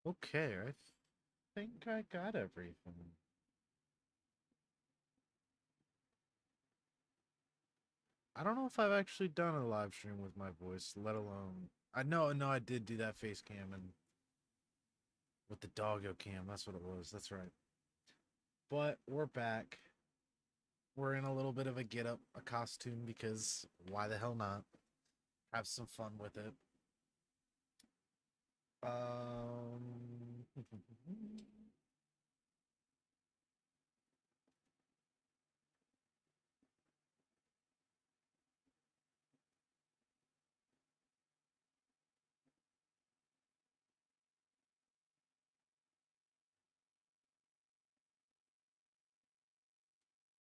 Okay, I think I got everything. I don't know if I've actually done a live stream with my voice, let alone... I know, no, I did do that face cam and with the doggo cam. That's what it was. That's right. But we're back. We're in a little bit of a get up, a costume, because why the hell not? Have some fun with it.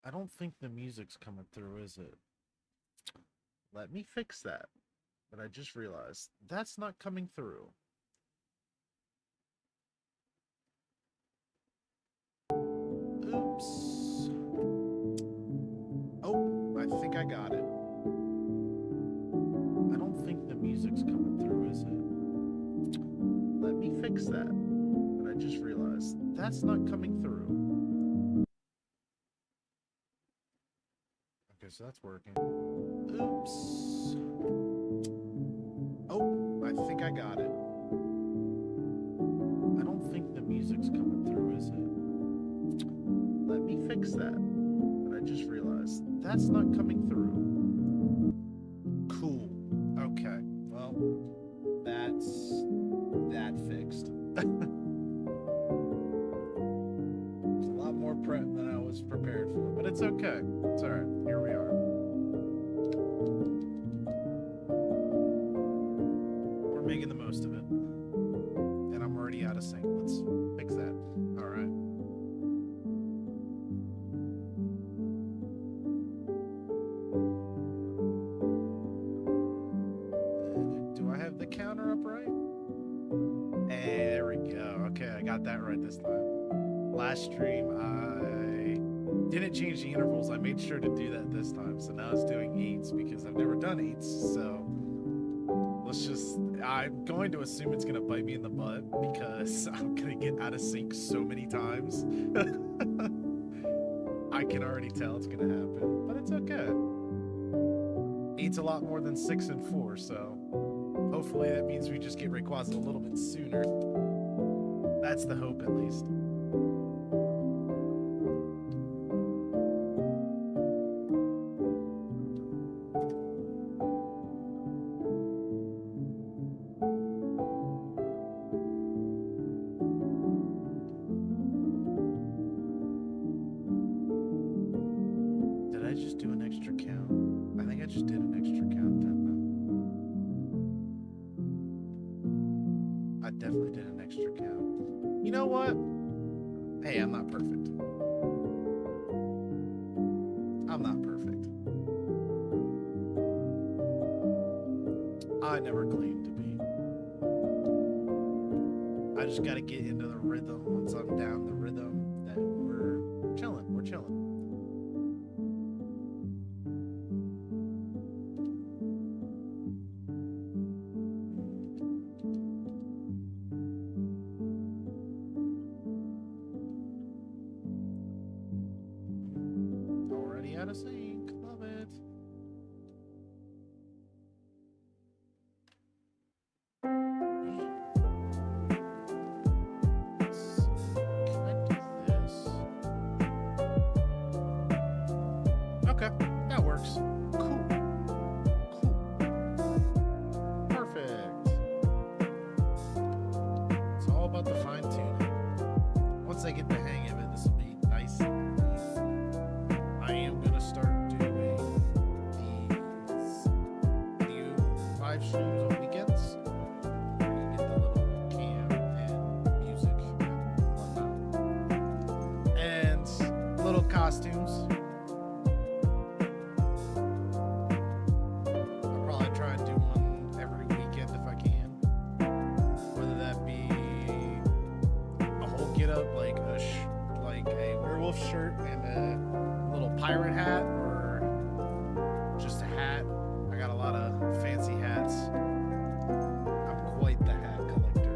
I don't think the music's coming through, is it? Let me fix that. But I just realized that's not coming through. Oops. Oh, I think I got it. I don't think the music's coming through, is it? Let me fix that. But I just realized that's not coming through. Okay, so that's working. Oops. Oh, I think I got it. I don't think the music's coming through, is it? Let me fix that. But I just realized that's not coming through. Cool. Okay. Well, that's that fixed. It's a lot more prep than I was prepared for, but it's okay. It's alright. Here we are. We're making the most of it. And I'm already out of sync. Let's fix that. Alright. Do I have the counter up right? Hey, there we go. Okay, I got that right this time. Last stream, I didn't change the intervals. I made sure to do that this time. So now it's doing 8s because I've never done 8s. So let's just, I'm going to assume it's going to bite me in the butt because I'm going to get out of sync so many times. I can already tell it's going to happen, but it's okay. 8's a lot more than 6 and 4, so hopefully that means we just get Rayquaza a little bit sooner. That's the hope, at least. Did I just do an extra count? I think I just did an extra count, didn't I? I definitely did an extra count. You know what? Hey, I'm not perfect. I'm not perfect. I never claimed to be. I just gotta get into the rhythm. Once I'm down the rhythm, then we're chilling. We're chilling. Already out of sync. Love it. Okay, that works. Cool. Cool. Perfect. It's all about the fine tuning. Once I get the hang of it, this will be nice and easy. I am going to start doing these new live streams on weekends. You get the little cam and music and whatnot. And little costumes. Shirt and a little pirate hat or just a hat. I got a lot of fancy hats. I'm quite the hat collector.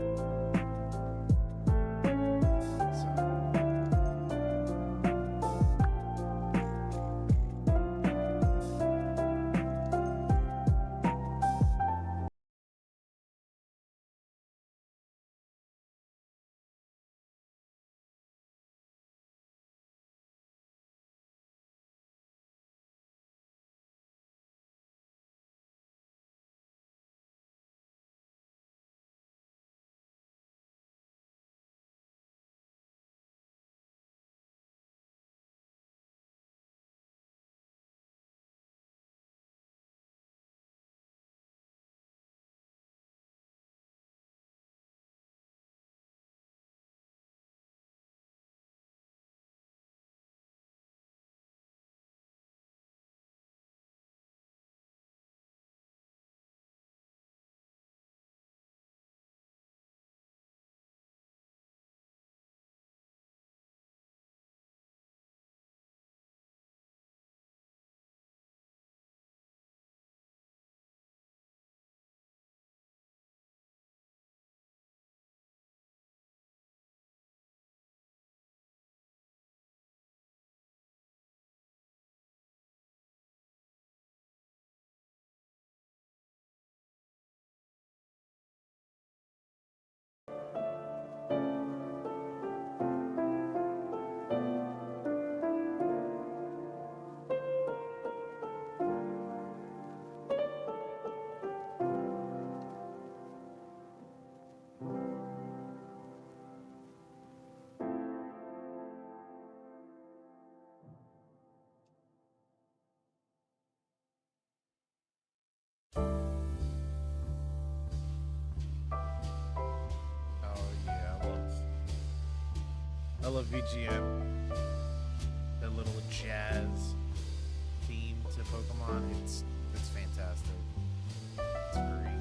love VGM. The little jazz theme to Pokemon. It's fantastic. It's great.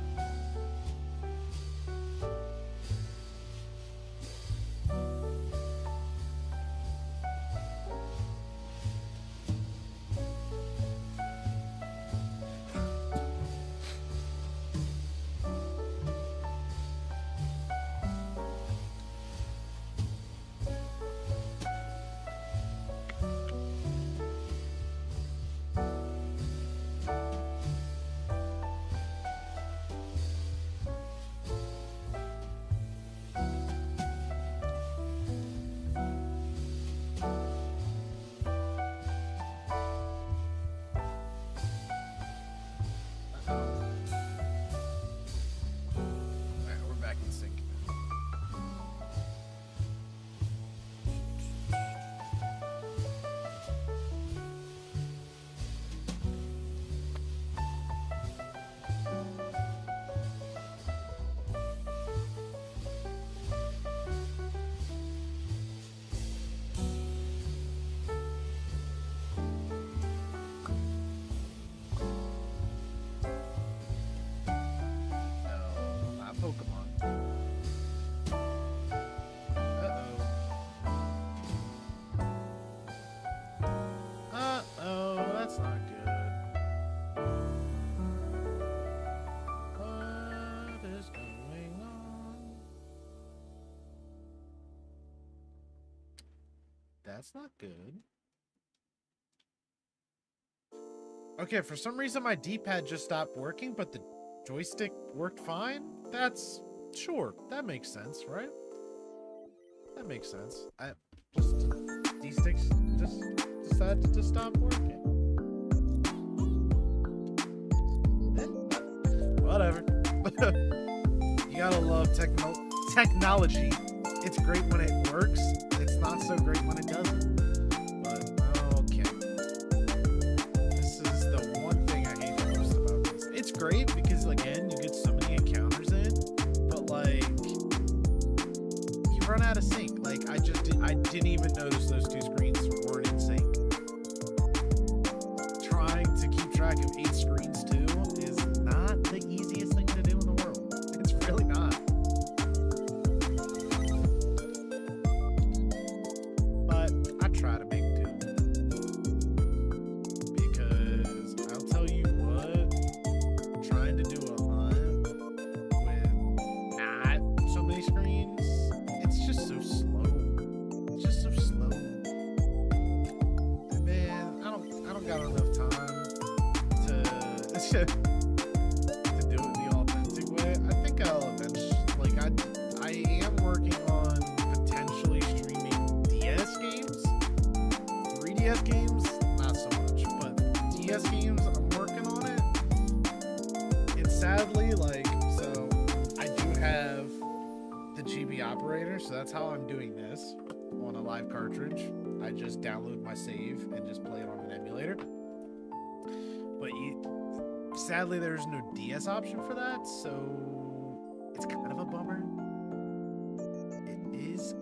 That's not good. Okay, for some reason my D-pad just stopped working, but the joystick worked fine. That's sure. That makes sense, right? That makes sense. I just D-sticks just decided to stop working. Whatever. You gotta love technology. It's great when it works. It's not so great when it doesn't. But okay. This is the one thing I hate the most about this. It's great because again, you get so many encounters in, but like you run out of sync. Like I didn't even notice those two screens weren't in sync. Trying to keep track of 8 screens too is not the easiest thing to do in the world. It's really not. Try to make do, because I'll tell you what, trying to do a hunt with not so many screens, it's just so slow. It's just so slow. And man, I don't got enough time to do it the authentic way. I think I'll eventually, like I am working on potentially streaming DS games. 3DS games, not so much, but DS games, I'm working on it. And sadly, like, so I do have the GB operator, so that's how I'm doing this on a live cartridge. I just download my save and just play it on an emulator. But sadly, there's no DS option for that, so it's kind of a bummer. It is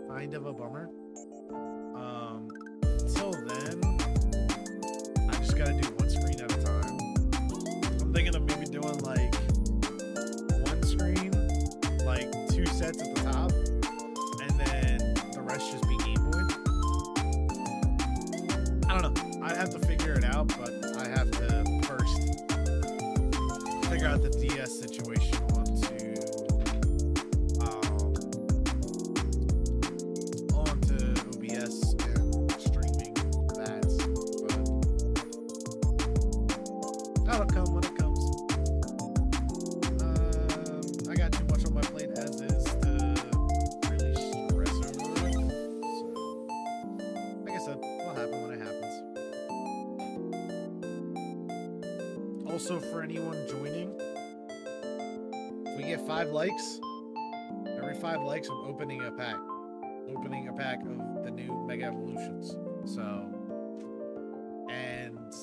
kind of a bummer. Until then, I just gotta do one screen at a time. I'm thinking of maybe doing like one screen, like 2 sets at the top, and then the rest just be Game Boy. I don't know. I have to figure it out, but I have to first figure out the DS situation onto OBS and streaming that. But that'll come when it comes. I got too much on my plate as is to really stress over it. So, like I said, it'll happen when it happens. Also, for anyone joining, if we get 5 likes, every 5 likes, I'm opening a pack. Opening a pack of the new Mega Evolutions. So, and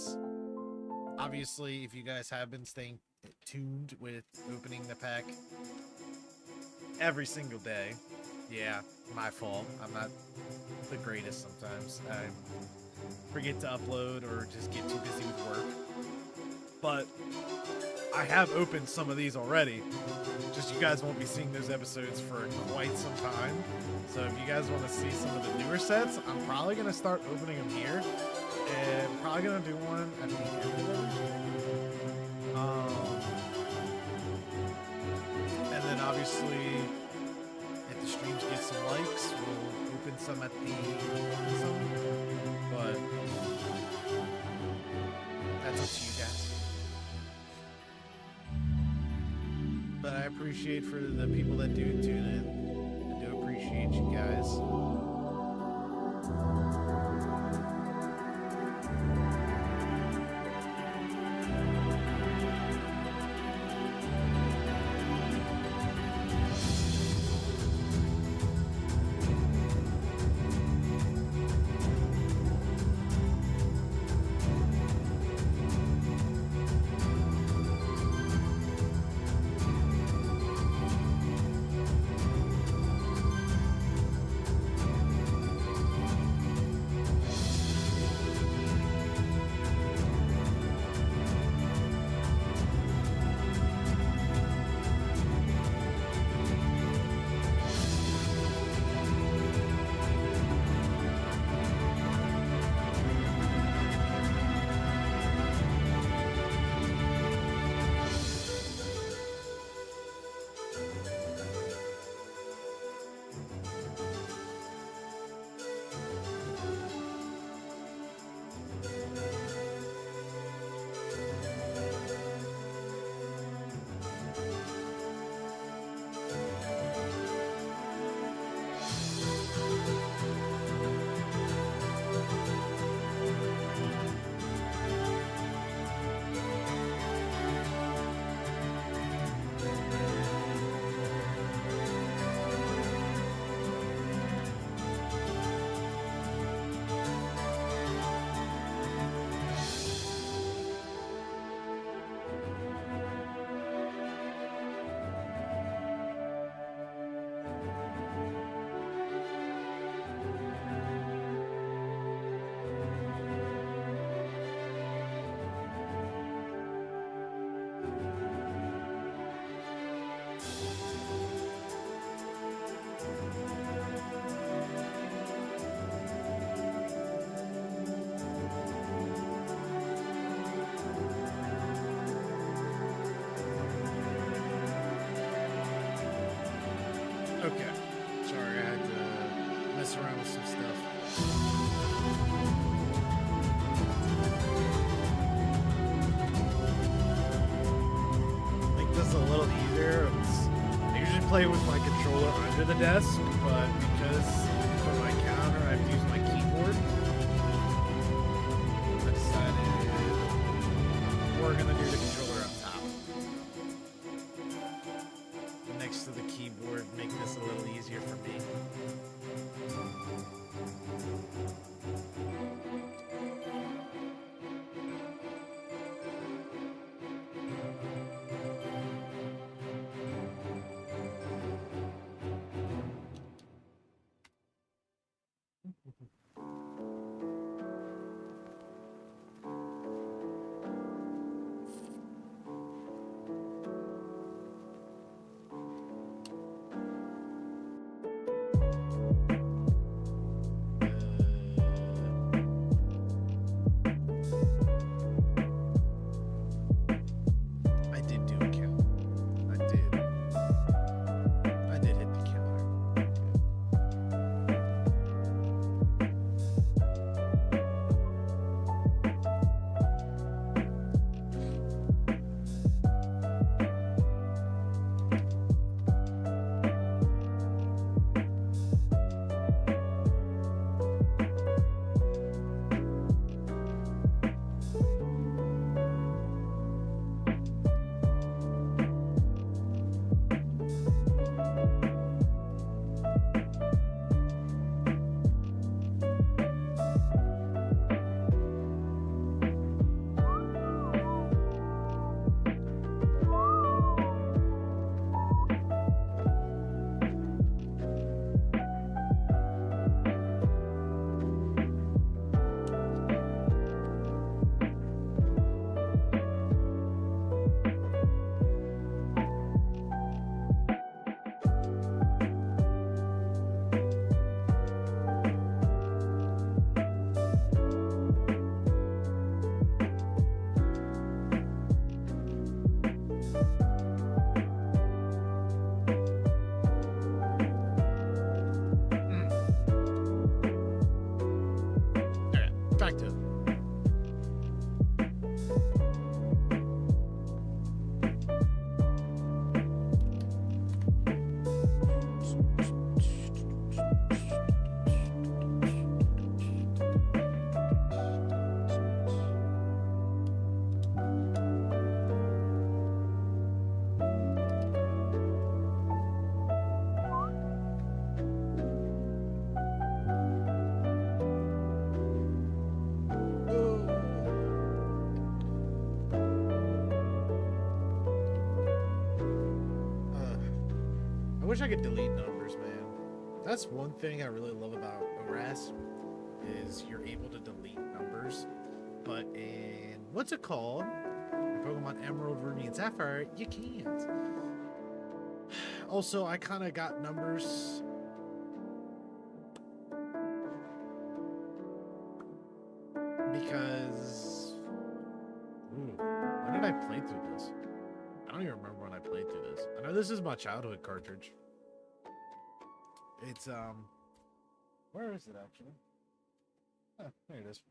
obviously, if you guys have been staying tuned with opening the pack every single day, Yeah, my fault. I'm not the greatest sometimes. I forget to upload or just get too busy with work. But I have opened some of these already. Just you guys won't be seeing those episodes for quite some time. So if you guys want to see some of the newer sets, I'm probably going to start opening them here. And probably going to do one at the end of it. And then obviously, if the streams get some likes, we'll open some at the some. But that's up to you guys. But I appreciate for the people that do tune in. I do appreciate you guys. Okay. Sorry, I had to mess around with some stuff. Make this a little easier. I usually play with my controller under the desk, but because for my counter I have to use my keyboard, I decided we're gonna do the controller up top. Next to the keyboard, make this a little easier for me. wish I could delete numbers, man. That's one thing I really love about ORAS is you're able to delete numbers. But in what's it called? In Pokemon Emerald, Ruby, and Sapphire, you can't. Also, I kind of got numbers. Because when did I play through this? I don't even remember when I played through this. I know this is my childhood cartridge. It's where is it actually? Oh, there it is.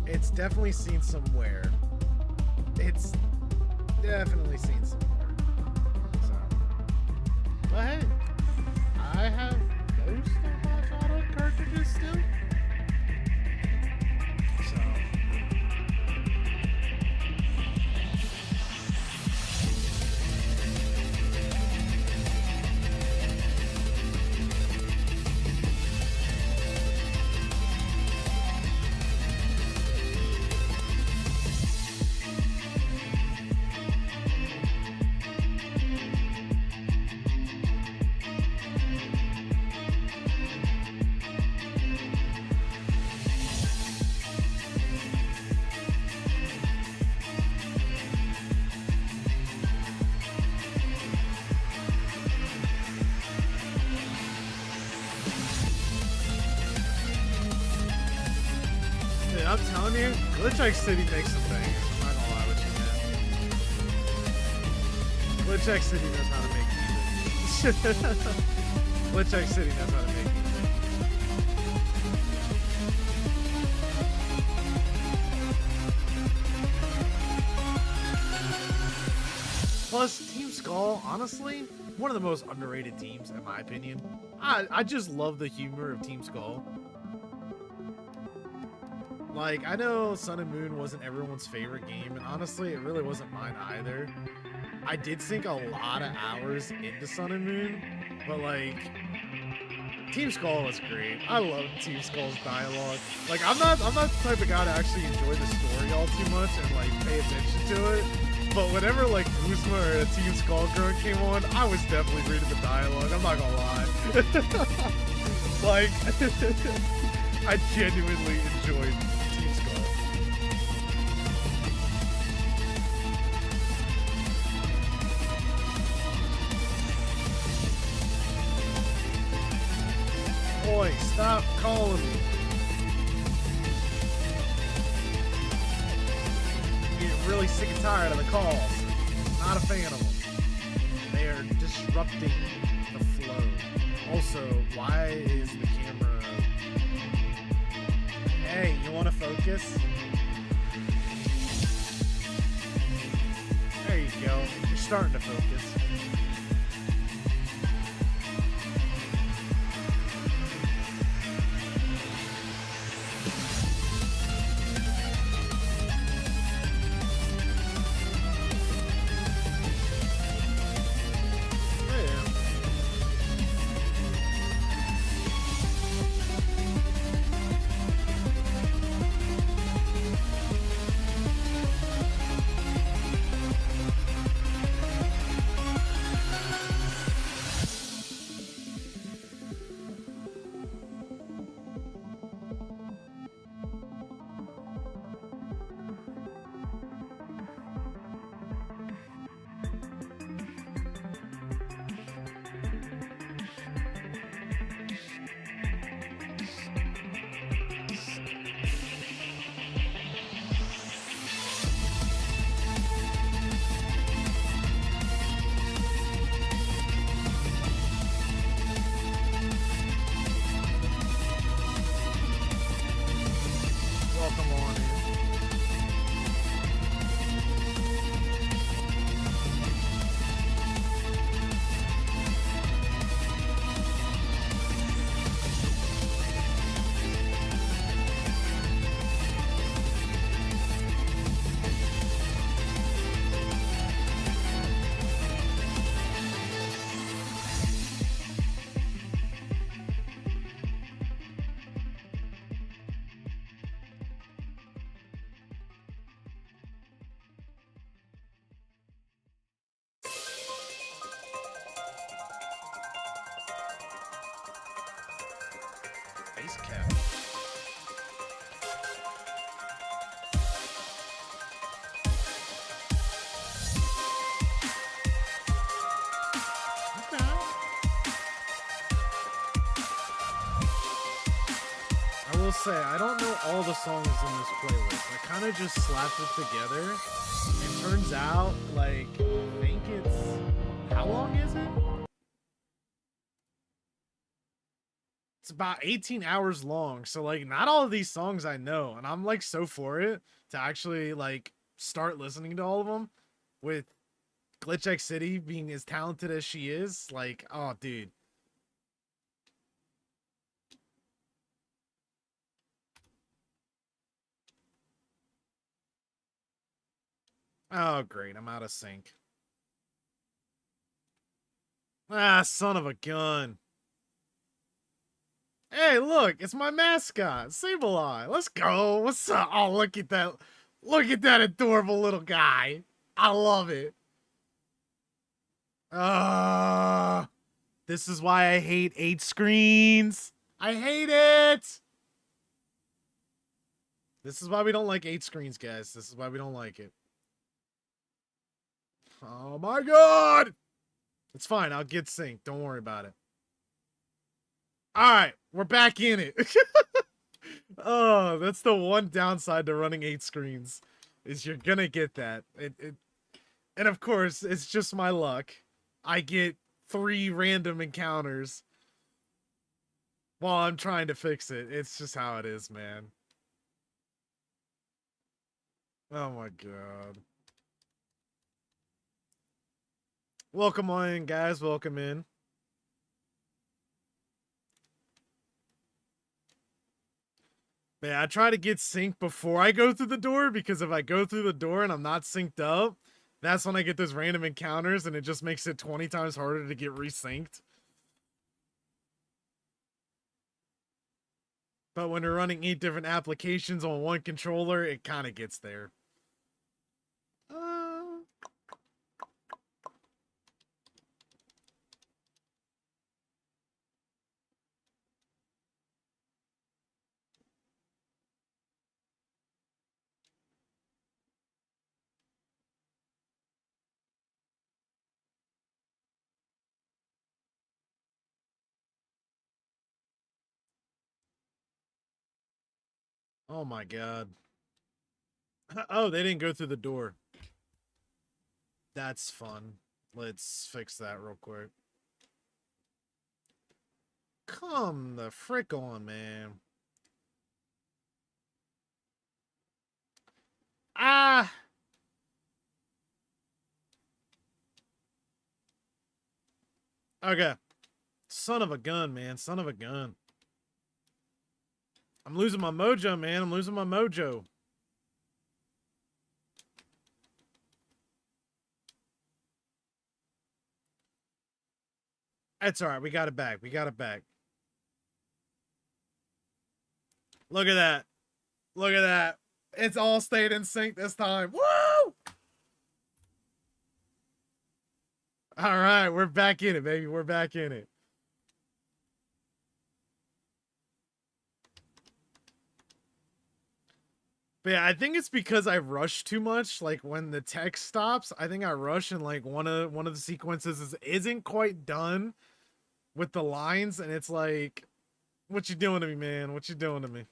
It's definitely seen somewhere. It's definitely seen somewhere. So, but hey, I have most of my childhood cartridges still. So. I'm telling you, Glitch City makes some bangers. I'm not gonna lie with you, man. Glitch City knows how to make music. Glitch City knows how to make music. Plus, Team Skull, honestly, one of the most underrated teams, in my opinion. I just love the humor of Team Skull. Like, I know Sun and Moon wasn't everyone's favorite game, and honestly, it really wasn't mine either. I did sink a lot of hours into Sun and Moon, but like, Team Skull was great. I love Team Skull's dialogue. Like, I'm not the type of guy to actually enjoy the story all too much and like pay attention to it. But whenever like Guzma or a Team Skull girl came on, I was definitely reading the dialogue. I'm not gonna lie. Like, I genuinely enjoyed Team Skull. Boy, stop calling me. I'm getting really sick and tired of the calls. Not a fan of them. They are disrupting the flow. Also, why is the camera... Hey, you want to focus? There you go. You're starting to focus. Space Cat. Okay. I will say, I don't know all the songs in this playlist. I kind of just slapped it together. It turns out, like, I think it's... How long is it? It's about 18 hours long. So, like, not all of these songs I know. And I'm, like, so for it to actually, like, start listening to all of them. With Glitch X City being as talented as she is. Like, oh, dude. Oh, great. I'm out of sync. Ah, son of a gun. Hey, look, it's my mascot, Sableye. Let's go. What's up? Oh, look at that. Look at that adorable little guy. I love it. This is why I hate 8 screens. I hate it. This is why we don't like 8 screens, guys. This is why we don't like it. Oh my god. It's fine. I'll get synced. Don't worry about it. All right, we're back in it. Oh, that's the one downside to running 8 screens, is you're gonna get that. And of course, it's just my luck. I get 3 random encounters while I'm trying to fix it. It's just how it is, man. Oh my god. Welcome on, guys. Welcome in. Man, I try to get synced before I go through the door, because if I go through the door and I'm not synced up, that's when I get those random encounters, and it just makes it 20 times harder to get resynced. But when you're running 8 different applications on one controller, it kind of gets there. Oh my god. Oh, they didn't go through the door. That's fun. Let's fix that real quick. Come the frick on, man. Ah! Okay. Son of a gun, man. Son of a gun. I'm losing my mojo, man. I'm losing my mojo. That's alright. We got it back. We got it back. Look at that. Look at that. It's all stayed in sync this time. Woo! Alright. We're back in it, baby. We're back in it. But yeah, I think it's because I rush too much. Like when the text stops, I think I rush, and like one of the sequences isn't quite done with the lines, and it's like, what you doing to me, man? What you doing to me?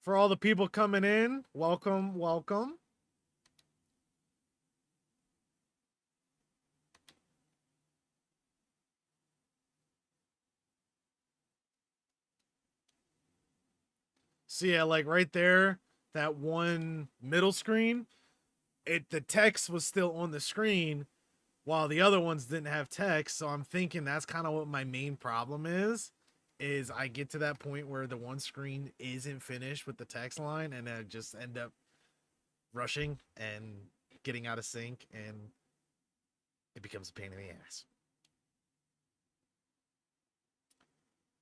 For all the people coming in, welcome, welcome. So yeah, like right there, that one middle screen, the text was still on the screen while the other ones didn't have text. So I'm thinking that's kind of what my main problem is I get to that point where the one screen isn't finished with the text line, and I just end up rushing and getting out of sync, and it becomes a pain in the ass.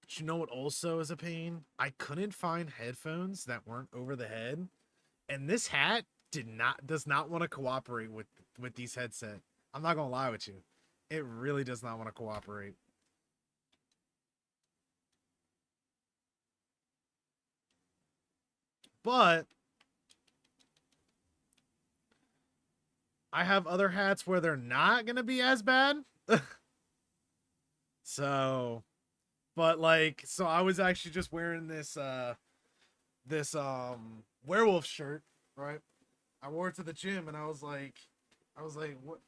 But you know what also is a pain? I couldn't find headphones that weren't over the head, and this hat does not want to cooperate with these headset. I'm not gonna lie with you. It really does not want to cooperate. But I have other hats where they're not gonna be as bad. So, but like, so I was actually just wearing this werewolf shirt, right? I wore it to the gym, and I was like,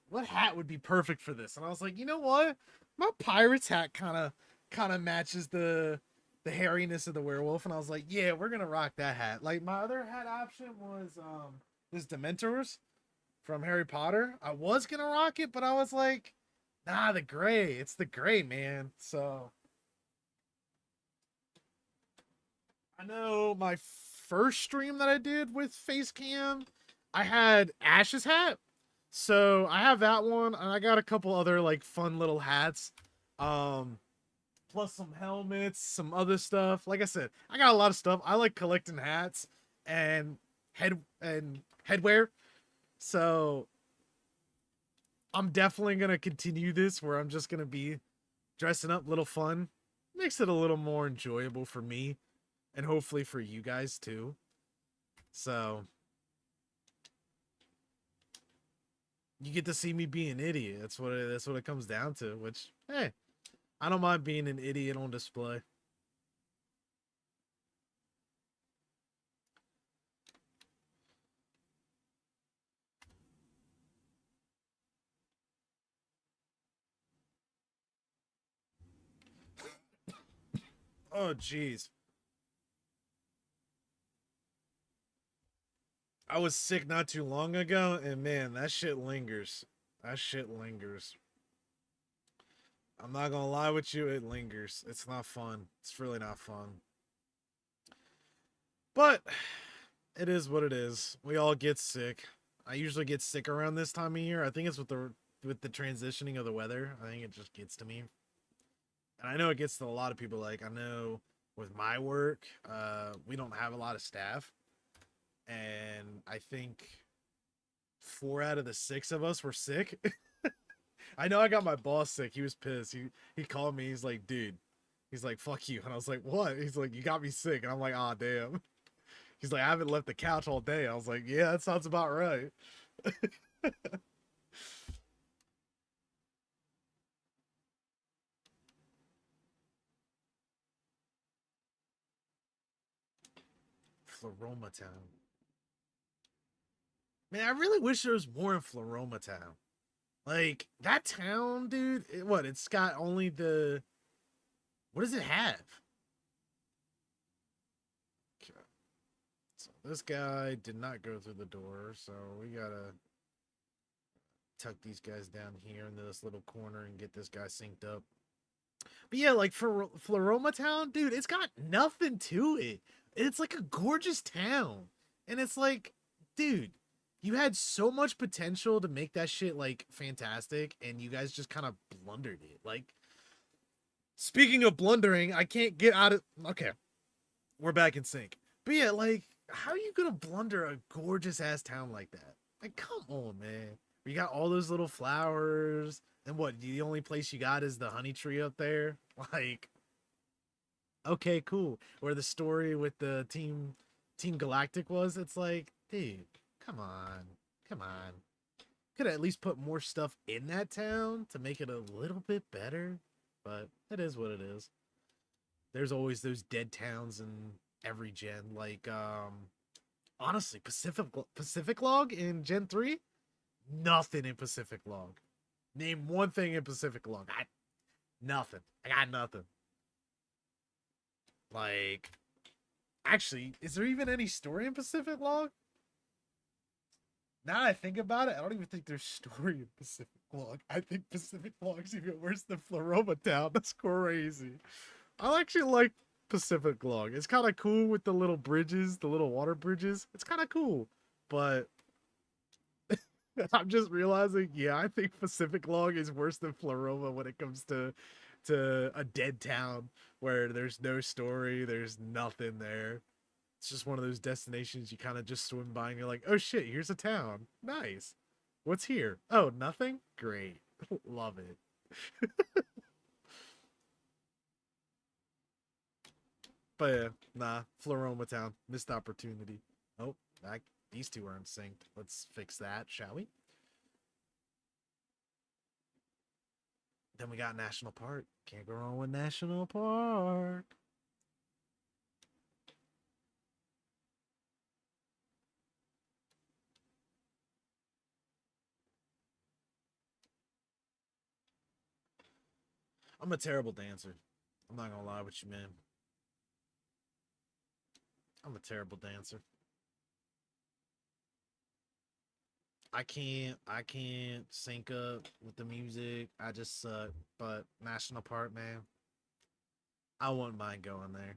what hat would be perfect for this? And I was like, you know what? My pirate's hat kind of matches the hairiness of the werewolf, and I was like, yeah, we're gonna rock that hat. Like my other hat option was this Dementors from Harry Potter. I was gonna rock it, but I was like, nah, the gray. It's the gray, man. So I know my first stream that I did with face cam, I had Ash's hat. So I have that one, and I got a couple other like fun little hats. Um, plus some helmets, some other stuff. Like I said, I got a lot of stuff. I like collecting hats and headwear. So I'm definitely gonna continue this where I'm just gonna be dressing up, little fun. Makes it a little more enjoyable for me and hopefully for you guys too. So you get to see me be an idiot. That's what it comes down to. Which, hey, I don't mind being an idiot on display. Oh, jeez. I was sick not too long ago, and man, that shit lingers. That shit lingers. I'm not gonna lie with you, it lingers. It's not fun. It's really not fun. But it is what it is. We all get sick. I usually get sick around this time of year. I think it's with the transitioning of the weather. I think it just gets to me. And I know it gets to a lot of people. Like I know with my work, we don't have a lot of staff. And I think 4 out of the 6 of us were sick. I know I got my boss sick. He was pissed. He called me. He's like, dude. He's like, fuck you. And I was like, what? He's like, you got me sick. And I'm like, ah, damn. He's like, I haven't left the couch all day. I was like, yeah, that sounds about right. Floroma Town. Man, I really wish there was more in Floroma Town. Like that town, dude. What? It's got only the. What does it have? Okay. So this guy did not go through the door, so we gotta tuck these guys down here in this little corner and get this guy synced up. But yeah, like for Floroma Town, dude, it's got nothing to it. It's like a gorgeous town. And it's like, dude, you had so much potential to make that shit like fantastic, and you guys just kind of blundered it. Like, speaking of blundering, I can't get out of. Okay, we're back in sync. But yeah, like, how are you gonna blunder a gorgeous ass town like that? Like, come on, man. You got all those little flowers, and what? The only place you got is the honey tree up there. Like, okay, cool. Where the story with the Team Galactic was, it's like, dude, come on, come on. Could at least put more stuff in that town to make it a little bit better. But it is what it is. There's always those dead towns in every gen. Like, honestly, Pacific Log in Gen 3, nothing in Pacific Log. Name one thing in Pacific Log. Nothing. I got nothing. Like, actually, is there even any story in Pacific Log? Now that I think about it, I don't even think there's story in Pacific Log. I think Pacific Log's even worse than Floroma Town. That's crazy. I actually like Pacific Log. It's kind of cool with the little bridges, the little water bridges. It's kind of cool. But I'm just realizing, yeah, I think Pacific Log is worse than Floroma when it comes to a dead town where there's no story, there's nothing there. It's just one of those destinations you kind of just swim by and you're like, oh shit, here's a town. Nice. What's here? Oh, nothing? Great. Love it. But yeah, nah, Floroma Town. Missed opportunity. Oh, these two aren't synced. Let's fix that, shall we? Then we got National Park. Can't go wrong with National Park. I'm a terrible dancer. I'm not gonna lie with you, man. I'm a terrible dancer. I can't sync up with the music. I just suck. But National Park, man, I wouldn't mind going there.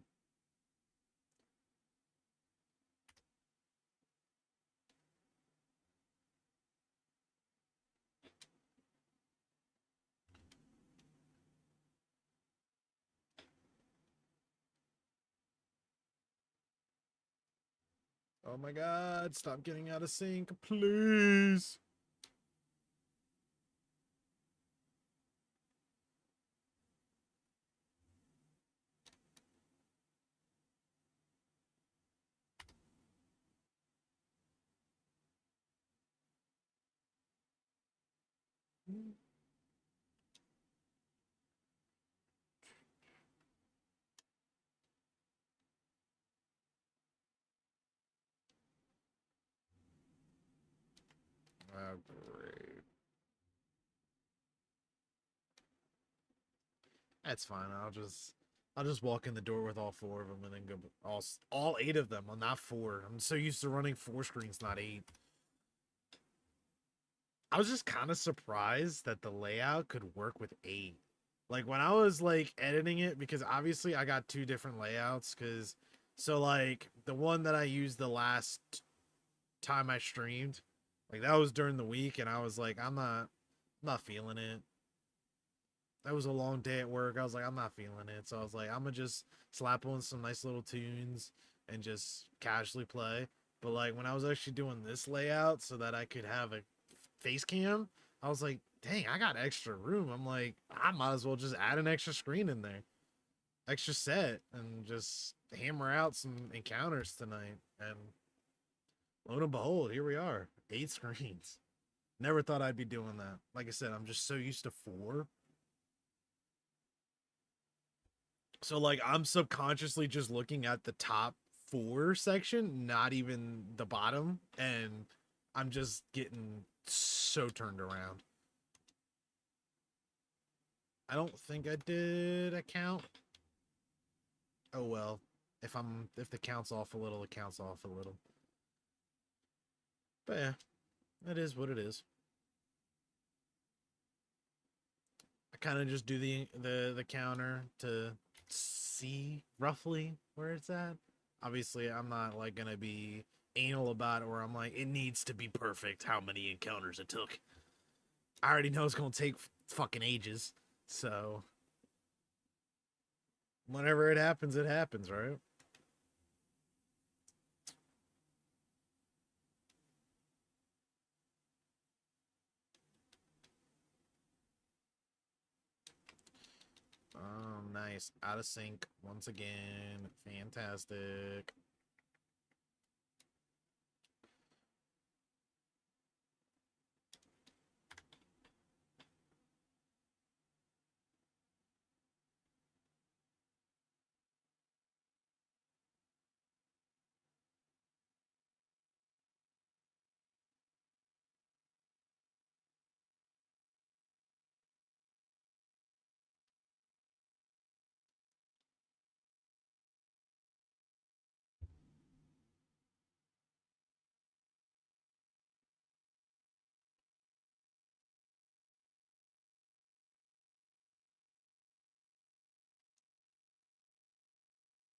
Oh my god, stop getting out of sync, please. Oh, great. That's fine. I'll just walk in the door with all four of them and then go all eight of them. I'm not four. I'm so used to running four screens, not eight. I was just kind of surprised that the layout could work with eight. Like when I was like editing it, because obviously I got two different layouts. Because so like the one that I used the last time I streamed, like that was during the week, and I was like, I'm not feeling it. That was a long day at work. I was like, I'm not feeling it. So I was like, I'm gonna just slap on some nice little tunes and just casually play. But like when I was actually doing this layout so that I could have a face cam, I was like, dang, I got extra room. I'm like, I might as well just add an extra screen in there, extra set, and just hammer out some encounters tonight. And lo and behold, here we are, 8 screens. Never thought I'd be doing that. Like I said, I'm just so used to four. So like I'm subconsciously just looking at the top four section, not even the bottom, and I'm just getting so turned around. I don't think I did a count. Oh well. If the count's off a little, the count's off a little. But yeah, it is what it is. I kind of just do the counter to see roughly where it's at. Obviously, I'm not like gonna be anal about it where I'm like it needs to be perfect how many encounters it took. I already know it's gonna take fucking ages. So whenever it happens, right? Nice. Out of sync once again. Fantastic.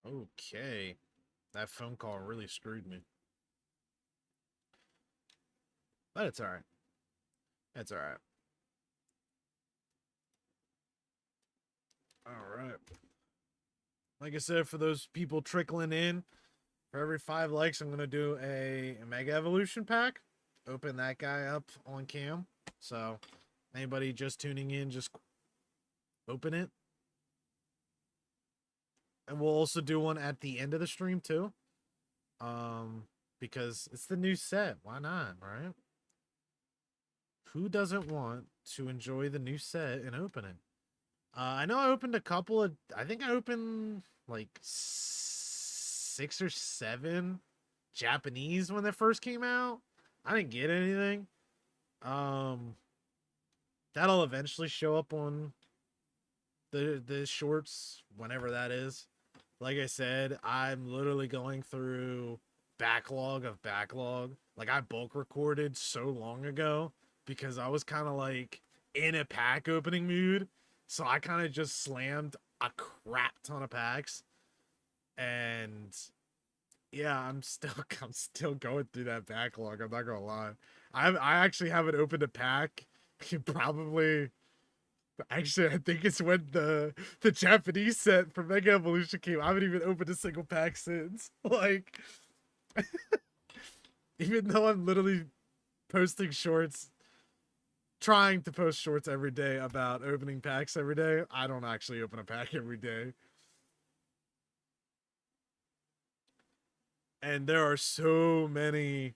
Okay. That phone call really screwed me. But it's alright. It's alright. Alright. Like I said, for those people trickling in, for every 5 likes, I'm gonna do a Mega Evolution pack. open that guy up on cam. So anybody just tuning in, just open it. And we'll also do one at the end of the stream too. Because it's the new set. Why not, right? Who doesn't want to enjoy the new set and open it? I know I opened a couple of, I think I opened like 6 or 7 Japanese when they first came out. I didn't get anything. That'll eventually show up on the shorts whenever that is. Like I said, I'm literally going through backlog of backlog. Like I bulk recorded so long ago because I was kind of like in a pack opening mood. So I kind of just slammed a crap ton of packs. And yeah, I'm still going through that backlog. I'm not gonna lie. I actually haven't opened a pack probably. Actually, I think it's when the Japanese set for Mega Evolution came. I haven't even opened a single pack since. Like, even though I'm literally posting shorts, trying to post shorts every day about opening packs every day, I don't actually open a pack every day. And there are so many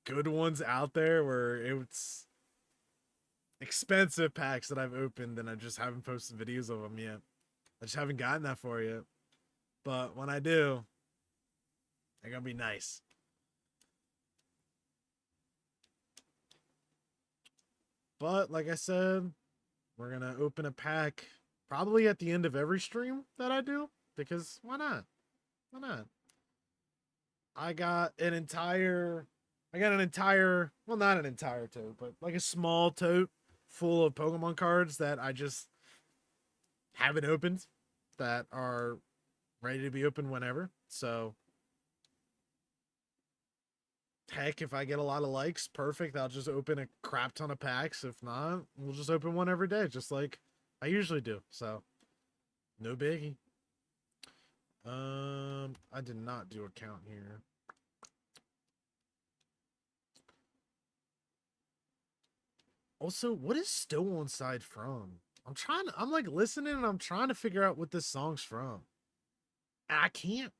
good ones out there where it's expensive packs that I've opened and I just haven't posted videos of them yet. I just haven't gotten that far yet. But when I do, they're gonna be nice. But like I said, we're gonna open a pack probably at the end of every stream that I do, because why not? Why not? I got an entire, well, not an entire tote, but like a small tote full of Pokemon cards that I just haven't opened, that are ready to be opened whenever. So heck, if I get a lot of likes, perfect. I'll just open a crap ton of packs. If not, we'll just open one every day, just like I usually do. So no biggie. I did not do a count here. Also, what is Still On Side from? I'm like listening and I'm trying to figure out what this song's from. And I can't.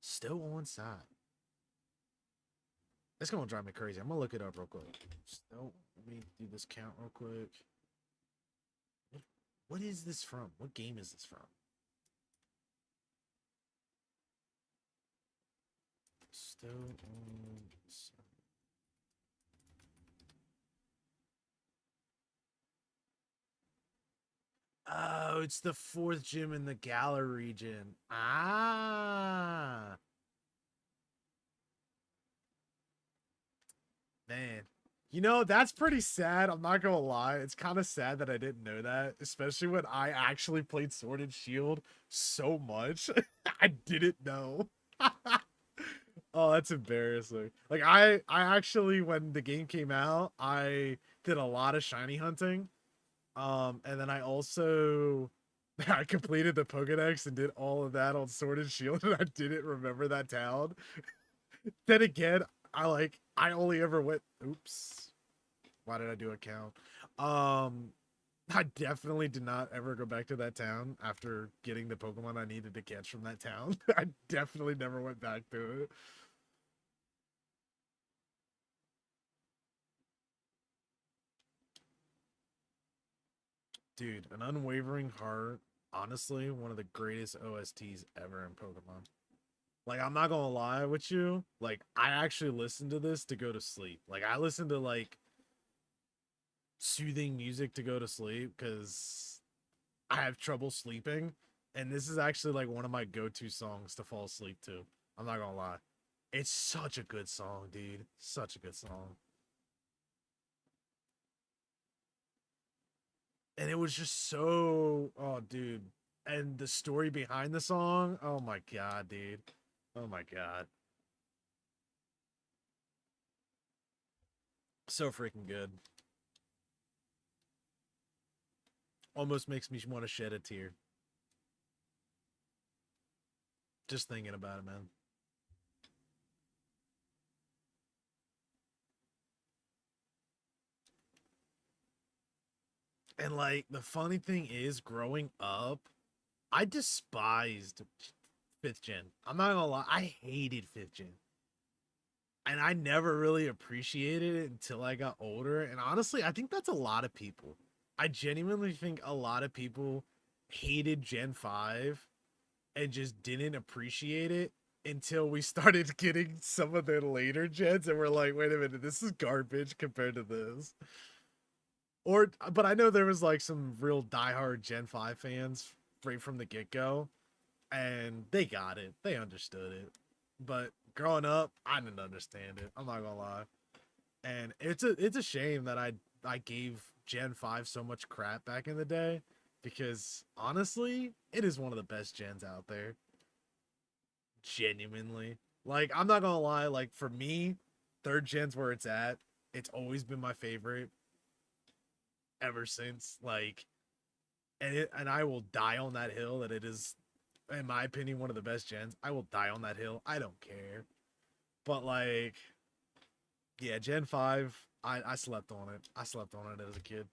Still On Side. It's gonna drive me crazy. I'm gonna look it up real quick. Still, let me do this count real quick. What is this from? What game is this from? Still On Side. Oh, it's the 4th gym in the Galar region. Ah. Man. You know, that's pretty sad. I'm not gonna lie. It's kind of sad that I didn't know that, especially when I actually played Sword and Shield so much. I didn't know. Oh, that's embarrassing. Like I actually, when the game came out, I did a lot of shiny hunting. And then I also I completed the Pokedex and did all of that on Sword and Shield, and I didn't remember that town. Then again, I only ever went, oops. Why did I do a count? I definitely did not ever go back to that town after getting the Pokemon I needed to catch from that town. I definitely never went back to it. Dude, An Unwavering Heart, honestly, one of the greatest OSTs ever in Pokemon. Like, I'm not gonna lie with you. Like, I actually listened to this to go to sleep. Like, I listened to, like, soothing music to go to sleep because I have trouble sleeping. And this is actually, like, one of my go-to songs to fall asleep to. I'm not gonna lie. It's such a good song, dude. Such a good song. And it was just so, oh, dude. And the story behind the song, oh my god, dude. Oh my god. So freaking good. Almost makes me want to shed a tear. Just thinking about it, man. And like the funny thing is, growing up, I despised fifth gen. I'm not gonna lie, I hated fifth gen. And I never really appreciated it until I got older. And honestly, I think that's a lot of people. I genuinely think a lot of people hated Gen 5 and just didn't appreciate it until we started getting some of the later gens and we're like, wait a minute, this is garbage compared to this. Or but I know there was like some real diehard Gen 5 fans right from the get-go and they got it. They understood it. But growing up, I didn't understand it. I'm not gonna lie. And it's a shame that I gave Gen 5 so much crap back in the day because honestly, it is one of the best gens out there. Genuinely. Like, I'm not gonna lie, like for me, third gen's where it's at. It's always been my favorite ever since. Like, and I will die on that hill that it is, in my opinion, one of the best gens. I will die on that hill. I don't care. But like, yeah, Gen 5, I slept on it. I slept on it as a kid.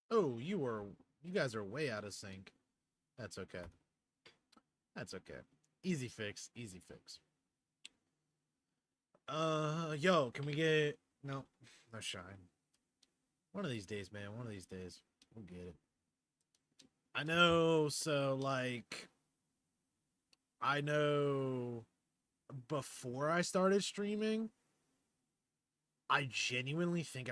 Oh, you guys are way out of sync. That's okay. That's okay. Easy fix, easy fix. Yo, can we get no, no shine. One of these days, man. One of these days, we'll get it. I know. So like, I know before I started streaming, I genuinely think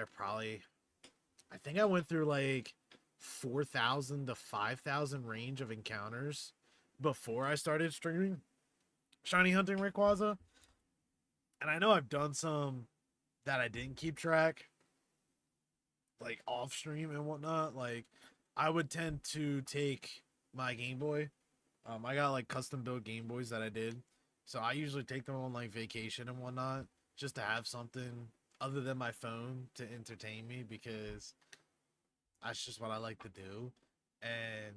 I think I went through like 4,000 to 5,000 range of encounters before I started streaming shiny hunting Rayquaza. And I know I've done some that I didn't keep track, like off stream and whatnot. Like I would tend to take my Game Boy. I got like custom built Game Boys that I did, so I usually take them on like vacation and whatnot, just to have something other than my phone to entertain me because that's just what I like to do. And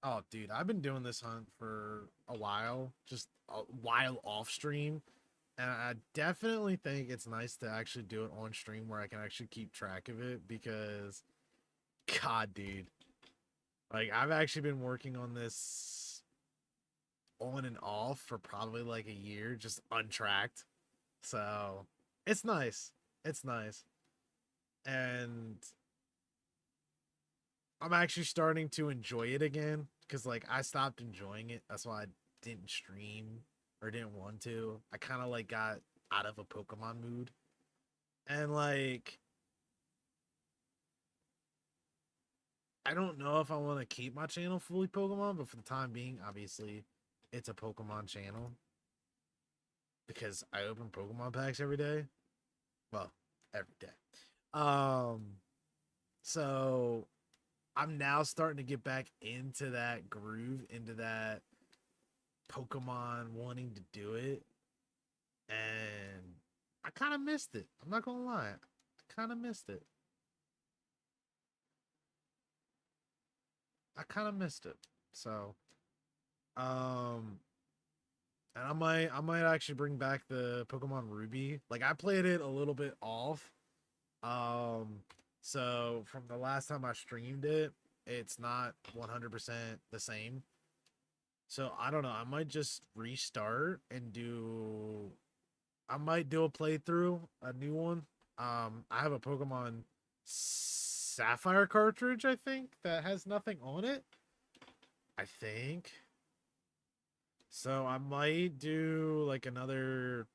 oh, dude, I've been doing this hunt for a while, just a while off stream, and I definitely think it's nice to actually do it on stream where I can actually keep track of it because, God, dude, like I've actually been working on this on and off for probably like a year, just untracked. So it's nice. It's nice. And I'm actually starting to enjoy it again because like I stopped enjoying it. That's why I didn't stream or didn't want to. I kind of like got out of a Pokemon mood. And like I don't know if I want to keep my channel fully Pokemon, but for the time being, obviously it's a Pokemon channel because I open Pokemon packs every day. Well, every day. Um so I'm now starting to get back into that groove, into that Pokemon wanting to do it. And I kind of missed it. I'm not gonna lie. I kind of missed it. I kind of missed it. So, um, and I might actually bring back the Pokemon Ruby. Like I played it a little bit off. Um, so from the last time I streamed it, It's not 100% the same. So I don't know. I might just restart and do. I might do a playthrough, a new one. I have a Pokemon Sapphire cartridge, I think, that has nothing on it. I think. So I might do like another,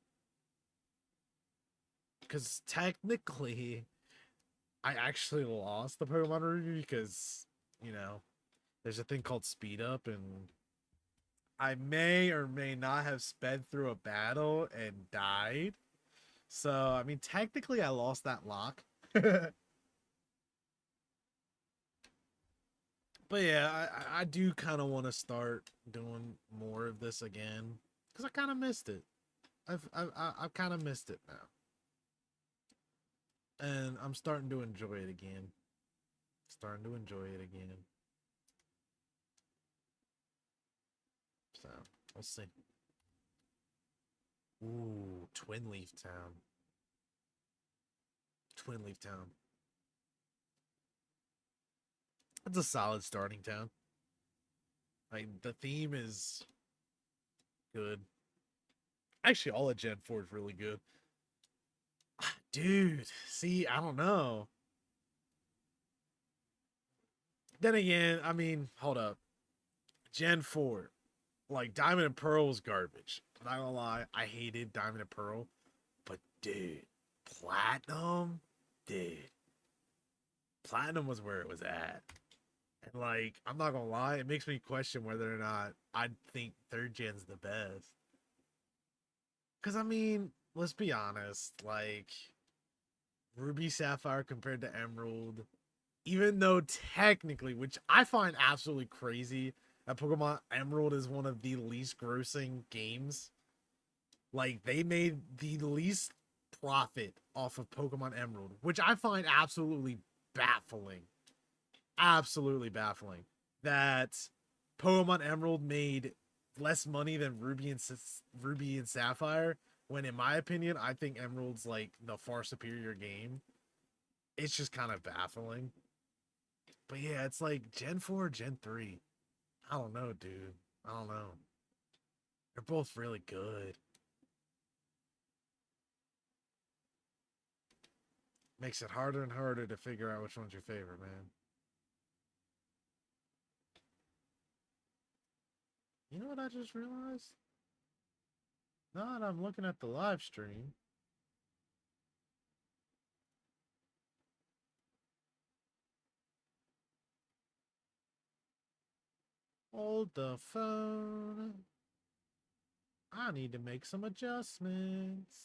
because technically I actually lost the Pokemon review because, you know, there's a thing called speed up, and I may or may not have sped through a battle and died. So, I mean, technically I lost that lock. But yeah, I do kind of want to start doing more of this again because I kind of missed it. I've kind of missed it now, and I'm starting to enjoy it again. Starting to enjoy it again. So we'll see. Ooh, Twin Leaf Town. Twin Leaf Town. It's a solid starting town. Like the theme is good. Actually, all of Gen 4 is really good. Dude, see, I don't know. Then again, I mean, hold up. Gen 4. Like Diamond and Pearl was garbage. I'm not gonna lie, I hated Diamond and Pearl. But dude, Platinum, dude. Platinum was where it was at. And like, I'm not gonna lie, it makes me question whether or not I think third gen's the best. Cause I mean, let's be honest, like Ruby Sapphire compared to Emerald, even though technically, which I find absolutely crazy, that Pokemon Emerald is one of the least grossing games. Like they made the least profit off of Pokemon Emerald, which I find absolutely baffling. Absolutely baffling that Pokemon Emerald made less money than Ruby and Sapphire. When, in my opinion, I think Emerald's like the far superior game. It's just kind of baffling. But yeah, it's like Gen 4, Gen 3. I don't know, dude. I don't know. They're both really good. Makes it harder and harder to figure out which one's your favorite, man. You know what I just realized? Now that I'm looking at the live stream, hold the phone. I need to make some adjustments.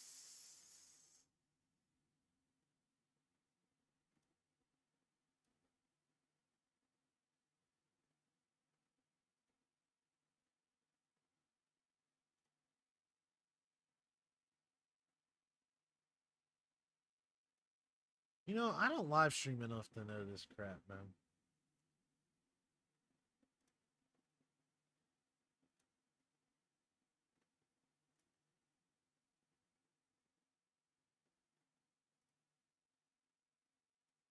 You know, I don't live stream enough to know this crap, man.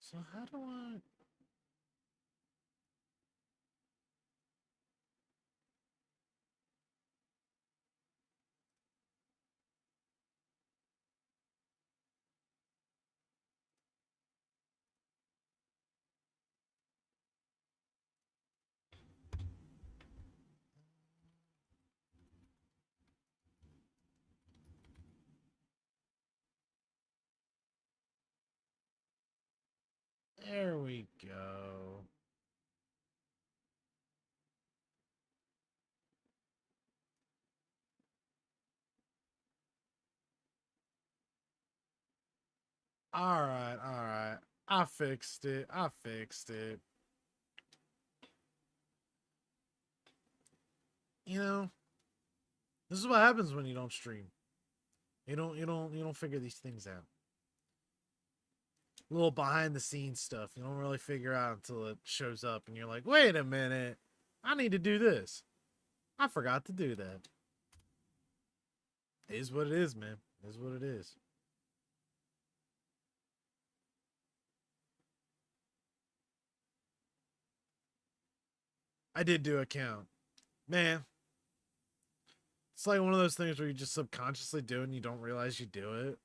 So how do I... There we go. All right, all right. I fixed it. I fixed it. You know, this is what happens when you don't stream. You don't figure these things out. Little behind the scenes stuff. You don't really figure out until it shows up and you're like, "Wait a minute. I need to do this. I forgot to do that." It is what it is, man. It is what it is. I did do a count. Man, it's like one of those things where you just subconsciously do it and you don't realize you do it.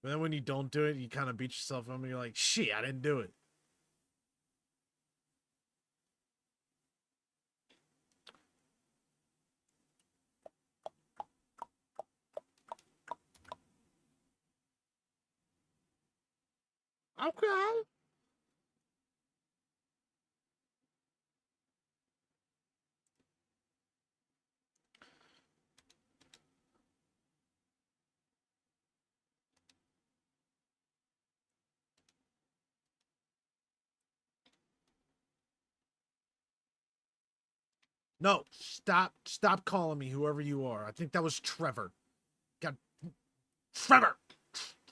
But then when you don't do it, you kind of beat yourself up and you're like, shit, I didn't do it. Okay. No, stop calling me whoever you are. I think that was Trevor. God, Trevor!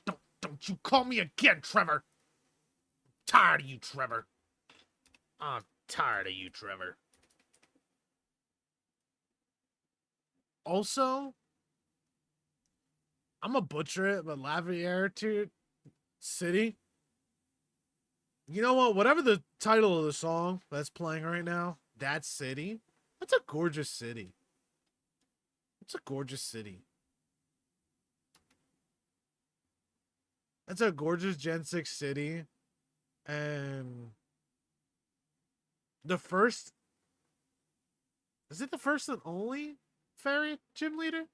Don't you call me again, Trevor! Tired of you, Trevor. I'm tired of you, Trevor. Also, I'm a butcher it, but Lavier City. You know what? Whatever the title of the song that's playing right now, that city. That's a gorgeous city. It's a gorgeous city. That's a gorgeous Gen 6 city. And the first. Is it the first and only fairy gym leader?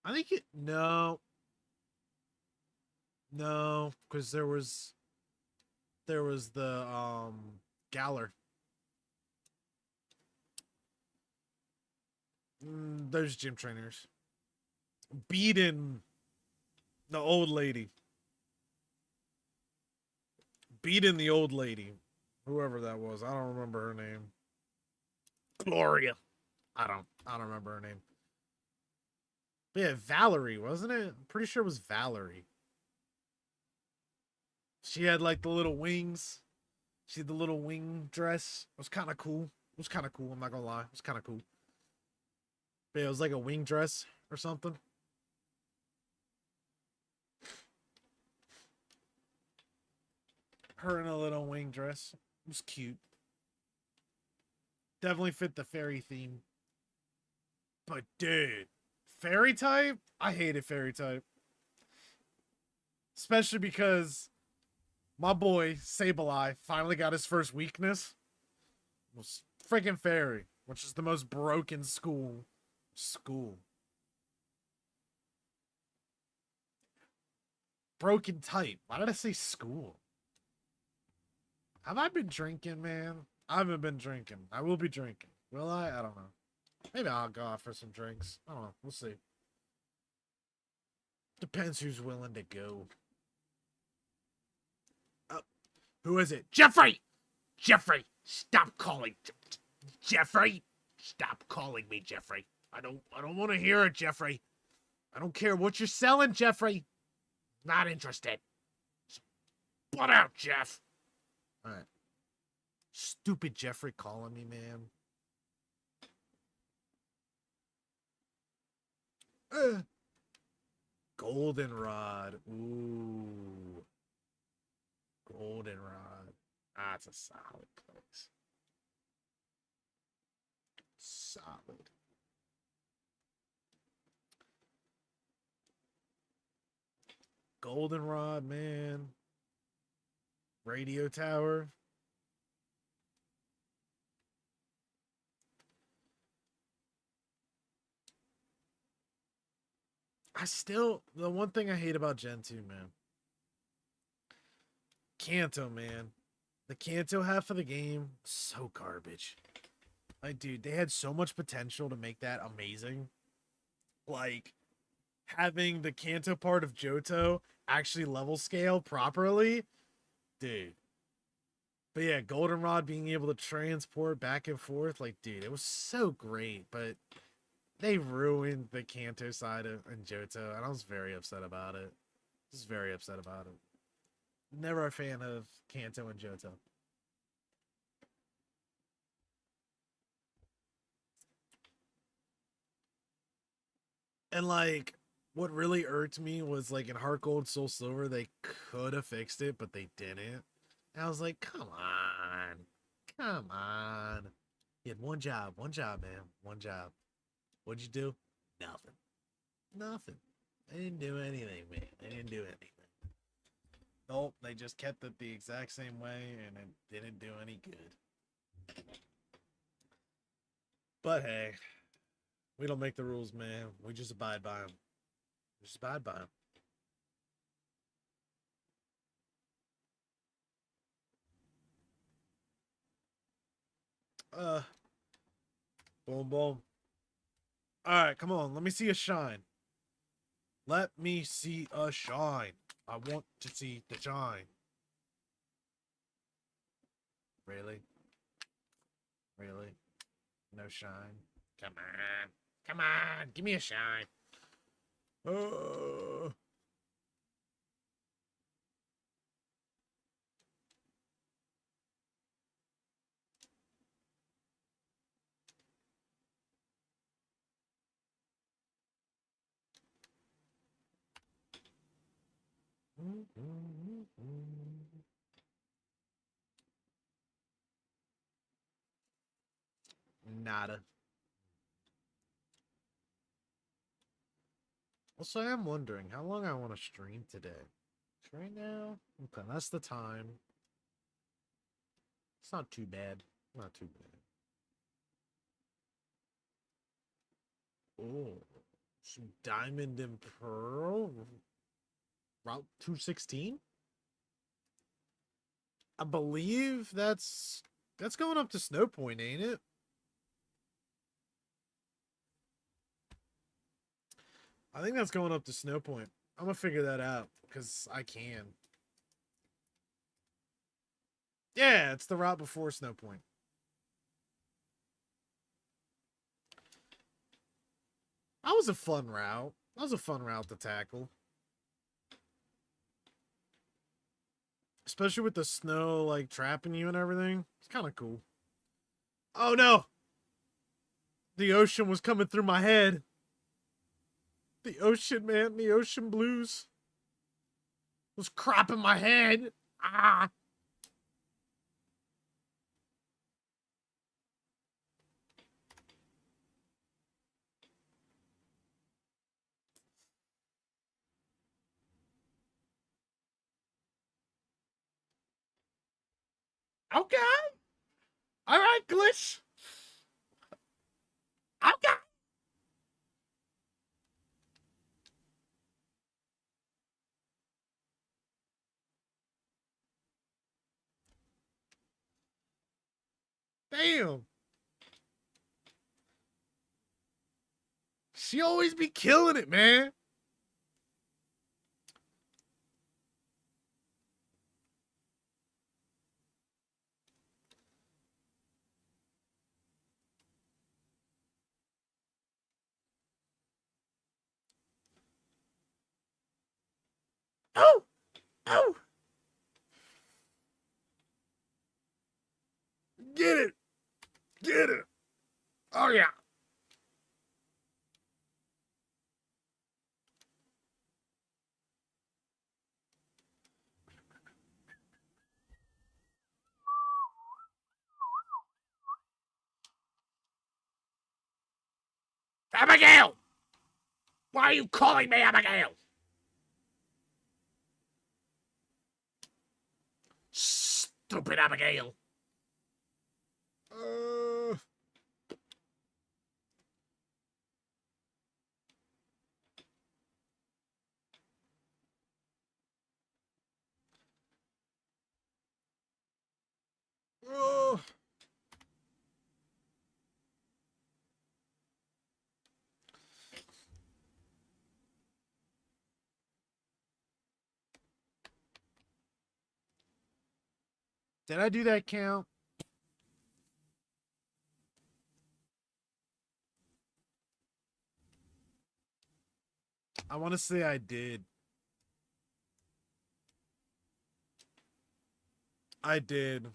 I think it. No. No, because there was the Galler. There's gym trainers. Beating the old lady. Beating the old lady. Whoever that was. I don't remember her name. Gloria. I don't remember her name. But yeah, Valerie, wasn't it? I'm pretty sure it was Valerie. She had like the little wings. She had the little wing dress. It was kind of cool. It was kind of cool. I'm not gonna lie. It was kind of cool. But yeah, it was like a wing dress or something. Her in a little wing dress. It was cute. Definitely fit the fairy theme. But dude, fairy type? I hated fairy type. Especially because my boy, Sableye, finally got his first weakness. It was freaking fairy, which is the most broken school. Broken type. Why did I say school? Have I been drinking, man? I haven't been drinking. I will be drinking. Will I? I don't know. Maybe I'll go out for some drinks. I don't know. We'll see. Depends who's willing to go. Who is it? Jeffrey! Jeffrey! Stop calling. Jeffrey! Stop calling me, Jeffrey. I don't want to hear it, Jeffrey. I don't care what you're selling, Jeffrey. Not interested. Butt out, Jeff. Alright. Stupid Jeffrey calling me, man. Goldenrod. Ooh. Goldenrod. That's a solid place. Solid. Goldenrod, man. Radio tower. The one thing I hate about Gen 2, man. Kanto, man. The Kanto half of the game, so garbage. Like, dude, they had so much potential to make that amazing. Like, having the Kanto part of Johto actually level scale properly. Dude. But yeah, Goldenrod being able to transport back and forth, like, dude, it was so great, but they ruined the Kanto side of in Johto, and I was very upset about it. Just very upset about it. Never a fan of Kanto and Johto. And like, what really irked me was like in Heart Gold, Soul Silver, they could have fixed it, but they didn't. And I was like, come Come on. You had one job, man. One job. What'd you do? Nothing. Nothing. They didn't do anything, man. They didn't do anything. Nope, they just kept it the exact same way, and it didn't do any good. But hey, we don't make the rules, man. We just abide by them. We just abide by them. Boom, boom. Alright, come on. Let me see a shine. Let me see a shine. I want to see the shine. Really? Really? No shine? Come on. Come on. Give me a shine. Oh. Nada. Also, I am wondering how long I want to stream today. Right now? Okay, that's the time. It's not too bad. Not too bad. Oh, some Diamond and Pearl? Route 216? I believe that's going up to Snow Point, ain't it? I think that's going up to Snow Point. I'm gonna figure that out because I can. Yeah, it's the route before Snow Point. That was a fun route. That was a fun route to tackle. Especially with the snow, like, trapping you and everything. It's kind of cool. Oh, no! The ocean was coming through my head. The ocean, man. The ocean blues was cropping my head. Ah! Okay. All right, Glitch. Okay. Damn. She always be killing it, man. Oh! Oh! Get it! Get it! Oh, yeah. Abigail! Why are you calling me Abigail? Stupid Abigail. Uh, Did I do that count? I want to say I did. I did.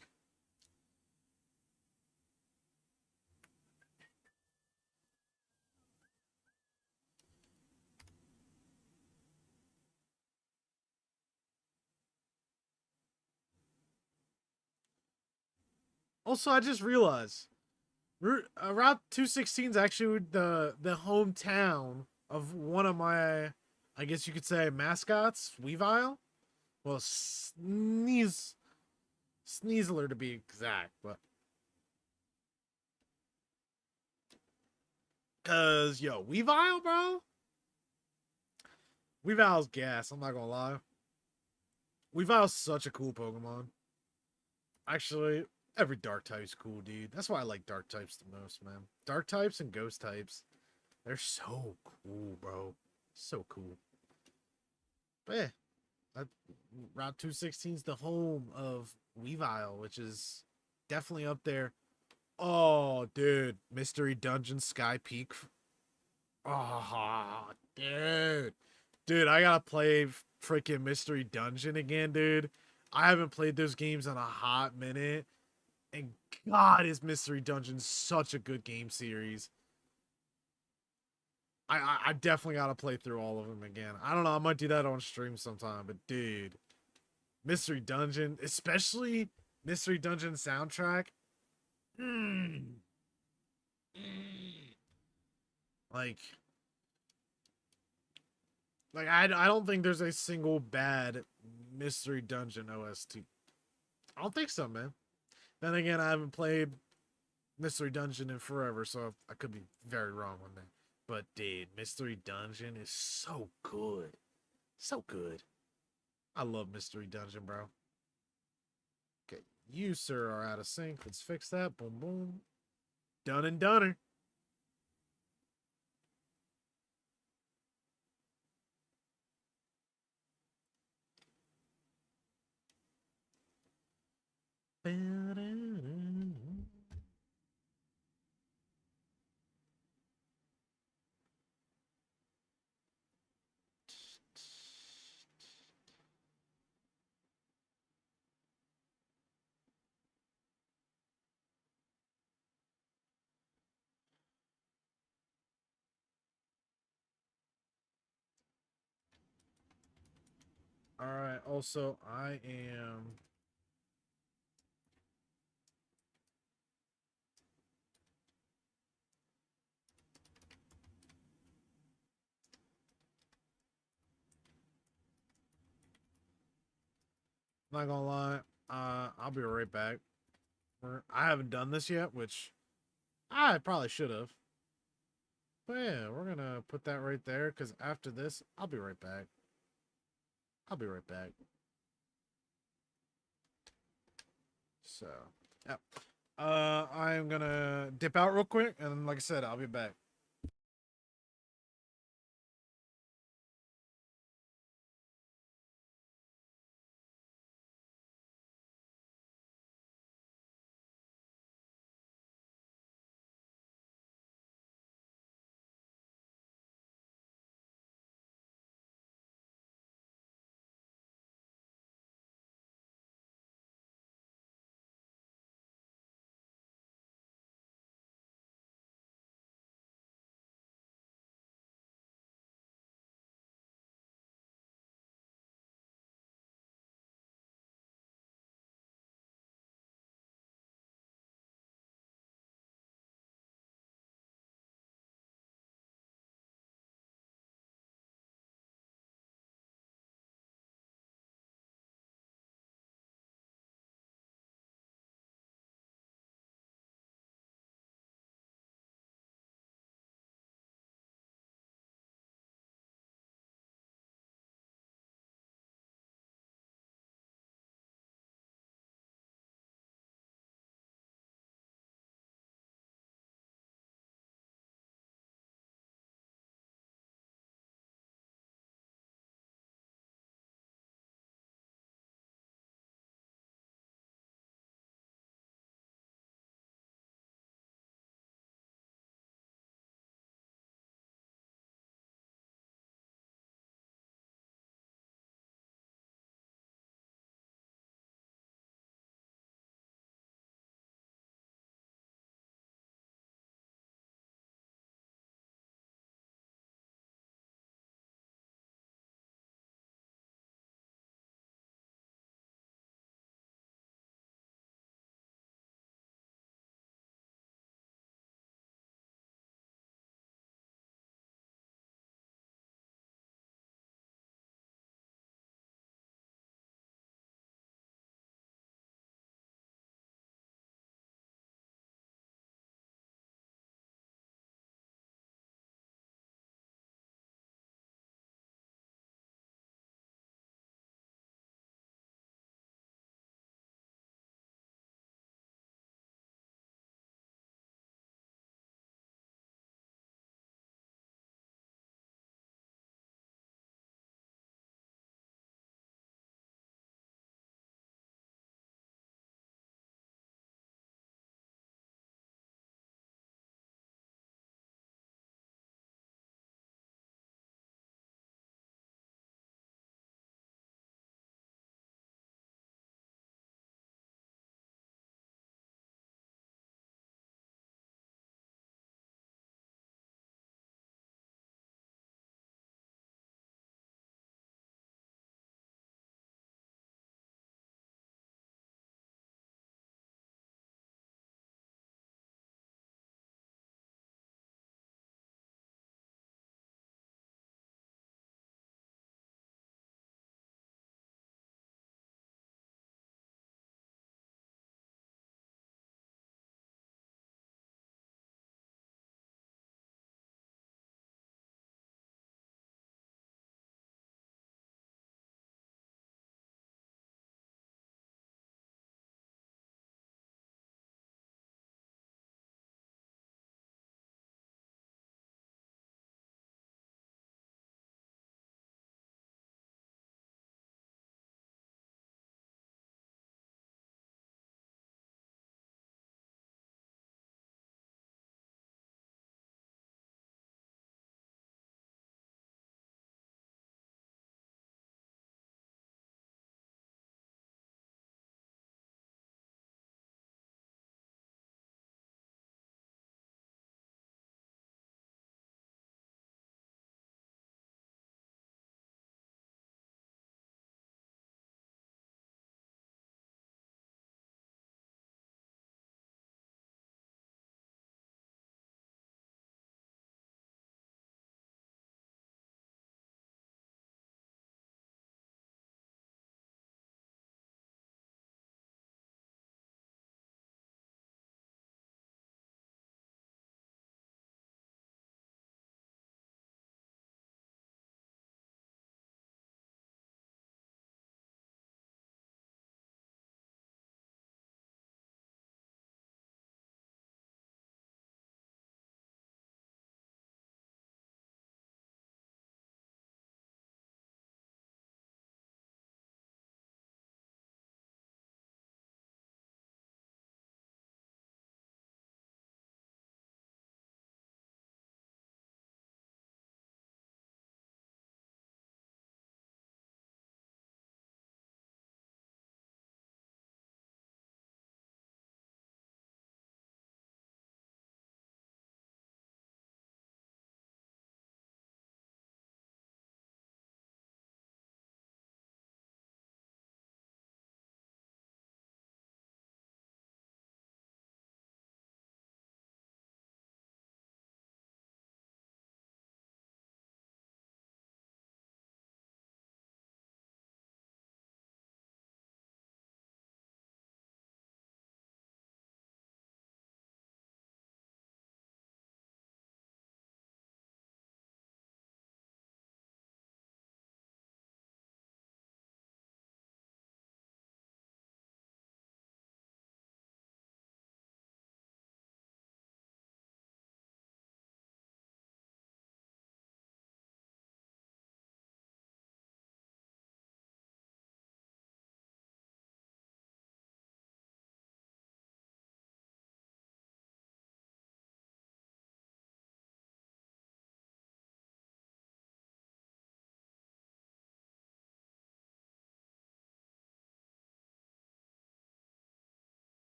Also, I just realized Route 216 is actually the hometown of one of my, I guess you could say, mascots, Weavile. Well, Sneasler to be exact, but cause yo, Weavile, bro, Weavile's gas. I'm not gonna lie, Weavile's such a cool Pokemon. Actually, every dark type's cool, dude. That's why I like dark types the most, man. Dark types and ghost types, they're so cool, bro. So cool. But yeah, that, Route 216 is the home of Weavile, which is definitely up there. Oh, dude, Mystery Dungeon Sky Peak. Oh, dude, I gotta play freaking Mystery Dungeon again, dude. I haven't played those games in a hot minute, and God, is Mystery Dungeon such a good game series. I definitely gotta play through all of them again. I don't know, I might do that on stream sometime, but dude, Mystery Dungeon, especially Mystery Dungeon soundtrack. Mm, mm, like, I don't think there's a single bad Mystery Dungeon OST. I don't think so, man. Then again, I haven't played Mystery Dungeon in forever, so I could be very wrong on that. But dude, Mystery Dungeon is so good. So good. I love Mystery Dungeon, bro. Okay, you, sir, are out of sync. Let's fix that. Boom, boom. Done and doneer. All right. Also, I am. Not gonna lie. I'll be right back. I haven't done this yet, which I probably should have. But yeah, we're gonna put that right there because after this, I'll be right back. I'll be right back. So, yeah. I'm gonna dip out real quick, and like I said, I'll be back.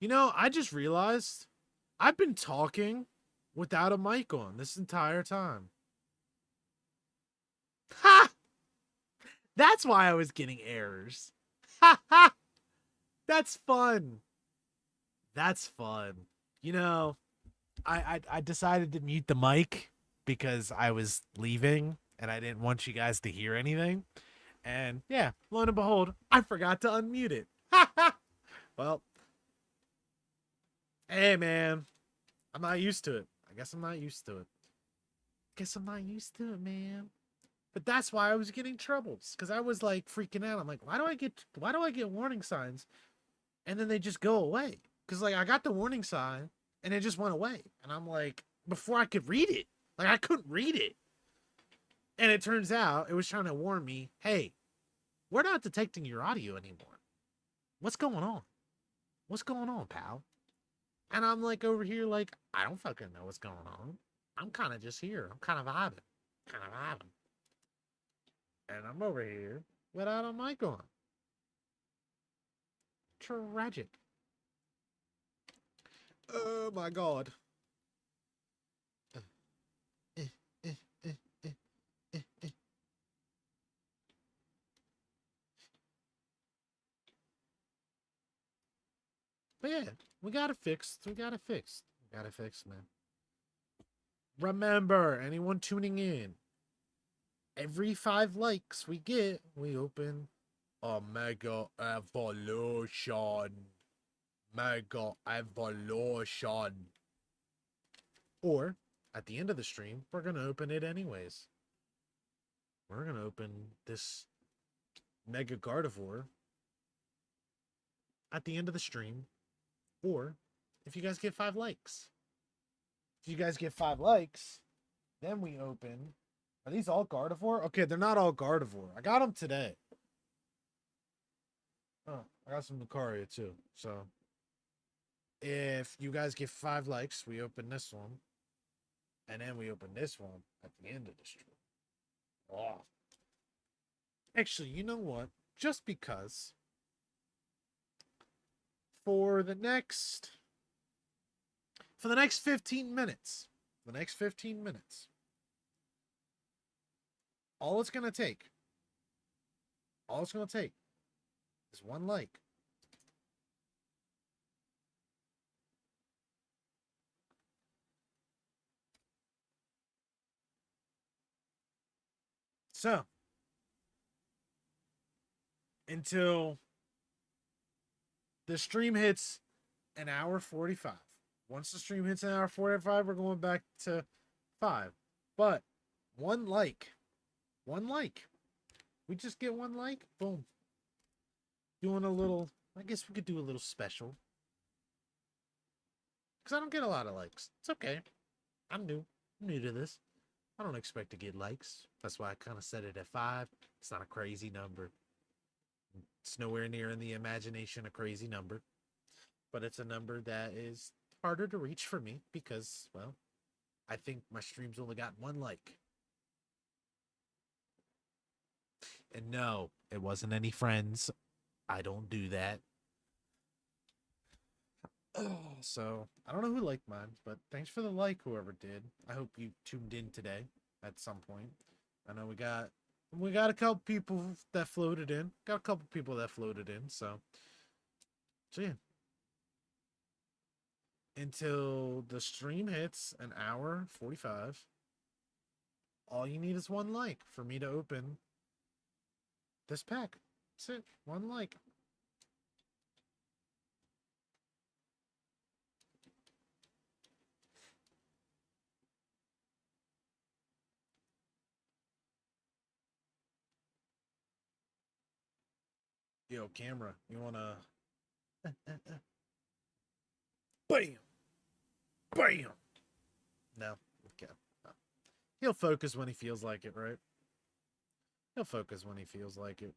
You know, I just realized I've been talking without a mic on this entire time. Ha! That's why I was getting errors. Ha ha! That's fun. That's fun. You know, I decided to mute the mic because I was leaving and I didn't want you guys to hear anything. And yeah, lo and behold, I forgot to unmute it. Ha ha! Well, hey man, I'm not used to it. I guess I'm not used to it. Guess I'm not used to it, man. But that's why I was getting troubles, because I was like freaking out. I'm like, why do I get warning signs and then they just go away? Because like I got the warning sign and it just went away. And I'm like, before I could read it. Like I couldn't read it. And it turns out it was trying to warn me, hey, we're not detecting your audio anymore. What's going on? What's going on, pal? And I'm like over here, like, I don't fucking know what's going on. I'm kind of just here. I'm kind of vibing. Kind of vibing. And I'm over here without a mic on. Tragic. Oh my god. But yeah, we got it fixed. We got it fixed. We got it fixed, man. Remember, anyone tuning in, every 5 likes we get, we open a Mega Evolution. Mega Evolution. Or, at the end of the stream, we're going to open it anyways. We're going to open this Mega Gardevoir at the end of the stream. Or, if you guys get 5 likes. If you guys get 5 likes, then we open. Are these all Gardevoir? Okay, they're not all Gardevoir. I got them today. Oh, I got some Lucario too. So, if you guys get 5 likes, we open this one. And then we open this one at the end of the stream. Oh. Actually, you know what? Just because for the next 15 minutes, all it's going to take is 1 like. So, until the stream hits an hour 45. Once the stream hits an hour 45, we're going back to 5. But 1 like. 1 like. We just get 1 like. Boom. Doing a little, I guess we could do a little special. Because I don't get a lot of likes. It's okay. I'm new. I'm new to this. I don't expect to get likes. That's why I kind of set it at 5. It's not a crazy number. It's nowhere near in the imagination a crazy number. But it's a number that is harder to reach for me because, well, I think my stream's only got 1 like. And no, it wasn't any friends. I don't do that. So, I don't know who liked mine, but thanks for the like, whoever did. I hope you tuned in today at some point. I know we got a couple people that floated in. So yeah. Until the stream hits an hour 45, all you need is 1 like for me to open this pack. That's it. 1 like. Yo, camera, you wanna bam, bam? No, okay. No. He'll focus when he feels like it, right? He'll focus when he feels like it.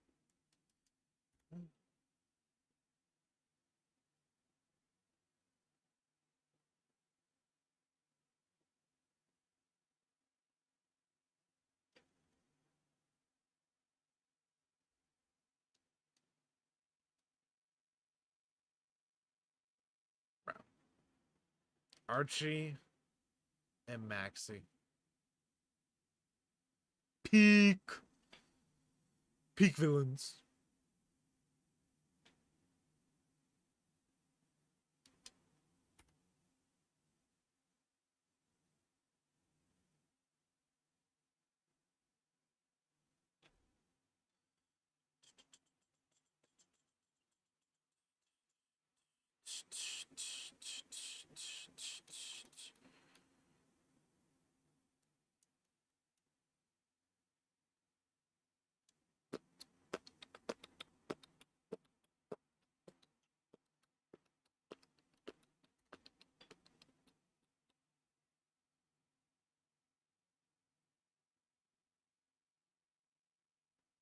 Archie and Maxie. Peak villains.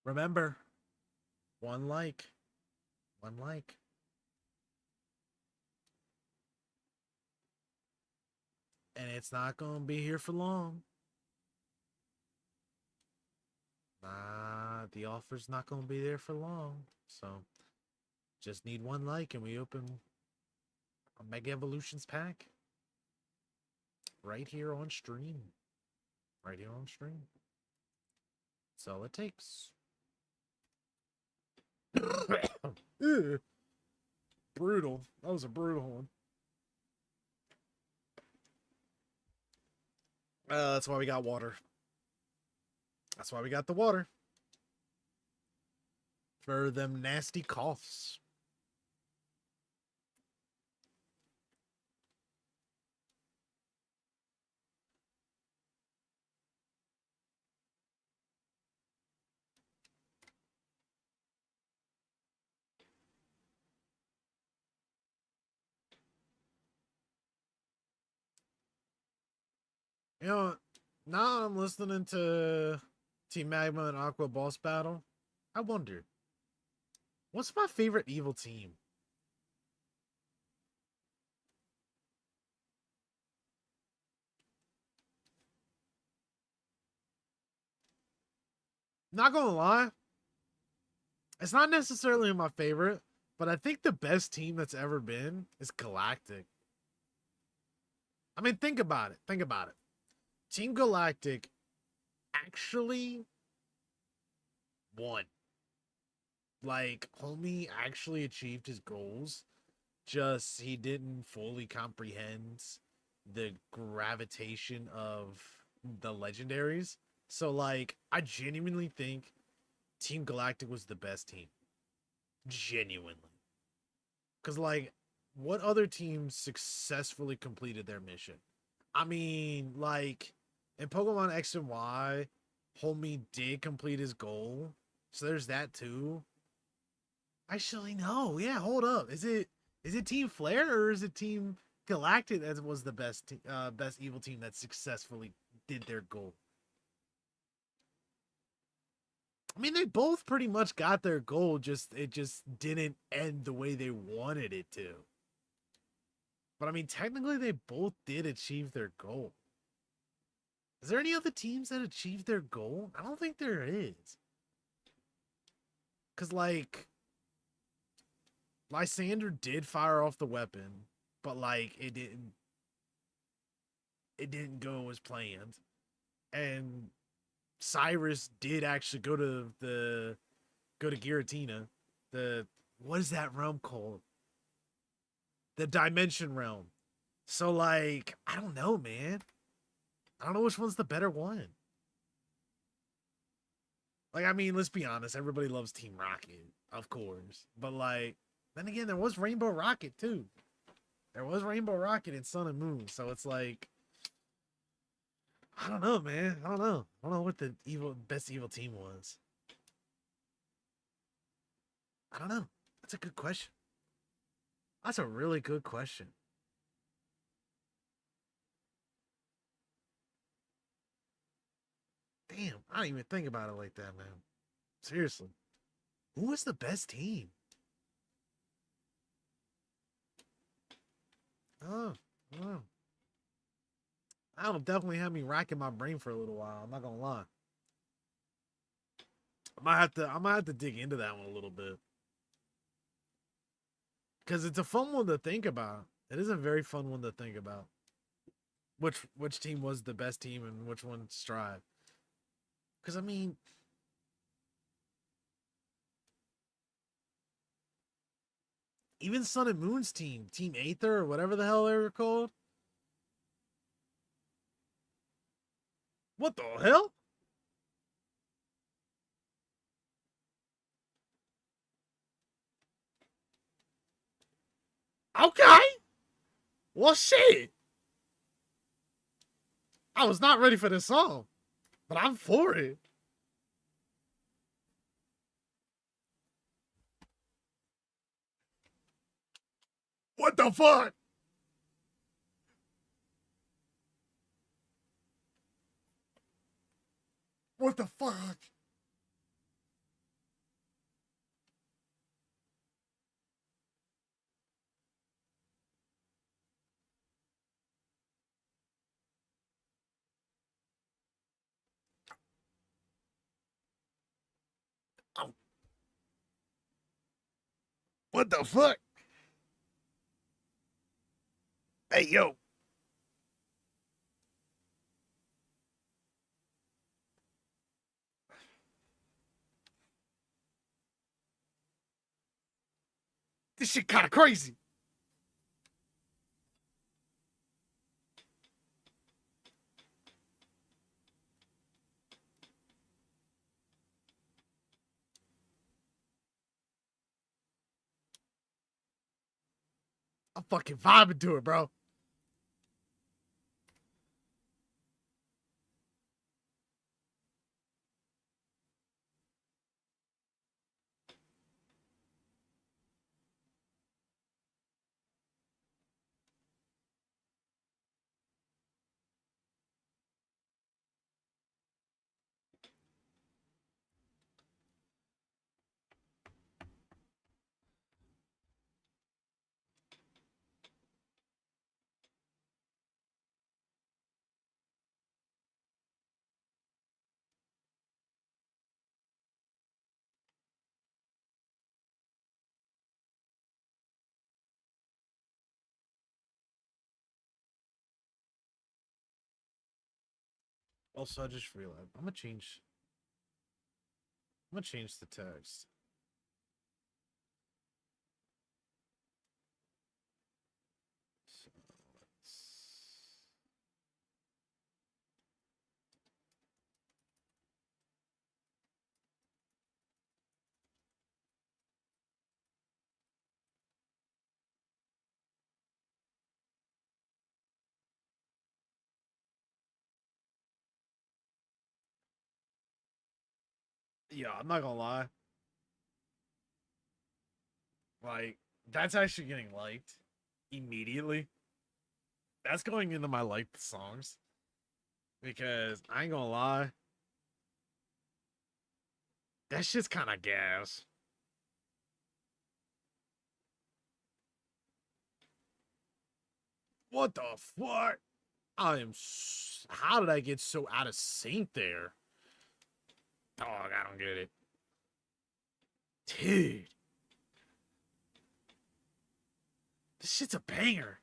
Remember, one like. One like. And it's not going to be here for long. Nah, the offer's not going to be there for long. So, just need one like and we open a Mega Evolutions pack. Right here on stream. Right here on stream. That's all it takes. Brutal. That was a brutal one. That's why we got water. That's why we got the water. For them nasty coughs. You know, now I'm listening to Team Magma and Aqua boss battle. I wonder, what's my favorite evil team? Not gonna lie, it's not necessarily my favorite, but I think the best team that's ever been is Galactic. I mean, think about it. Think about it. Team Galactic actually won. Like, homie actually achieved his goals. Just he didn't fully comprehend the gravitation of the legendaries. So, like, I genuinely think Team Galactic was the best team. Genuinely. Because, like, what other teams successfully completed their mission? I mean, like, in Pokemon X and Y, homie did complete his goal. So there's that too. Actually, no. Yeah, hold up. Is it Team Flare or is it Team Galactic that was the best evil team that successfully did their goal? I mean, they both pretty much got their goal, just it just didn't end the way they wanted it to. But I mean, technically they both did achieve their goal. Is there any other teams that achieved their goal? I don't think there is. Cause like Lysander did fire off the weapon, but like it didn't go as planned. And Cyrus did actually go to Giratina. The what is that realm called? The Dimension Realm. So like, I don't know, man. I don't know which one's the better one. Like, I mean, let's be honest. Everybody loves Team Rocket, of course. But like, then again, there was Rainbow Rocket too. There was Rainbow Rocket in Sun and Moon. So it's like, I don't know, man. I don't know. I don't know what the best evil team was. I don't know. That's a good question. That's a really good question. Damn, I didn't even think about it like that, man. Seriously. Who was the best team? Oh, oh. That'll definitely have me racking my brain for a little while. I'm not gonna lie. I might have to dig into that one a little bit. Because it's a fun one to think about. It is a very fun one to think about. which team was the best team and which one strive. Because I mean, even Sun and Moon's team, Team Aether or whatever the hell they were called. What the hell? Okay. Well, shit. I was not ready for this song, but I'm for it. What the fuck? What the fuck? Oh. What the fuck? Hey, yo. This shit kind of crazy. I'm fucking vibing to it, bro. Also, I just realized I'm gonna change the text. So yeah, I'm not gonna lie. Like, that's actually getting liked immediately. That's going into my liked songs. Because I ain't gonna lie. That shit's kind of gas. What the fuck? How did I get so out of sync there? Dog, I don't get it. Dude. This shit's a banger.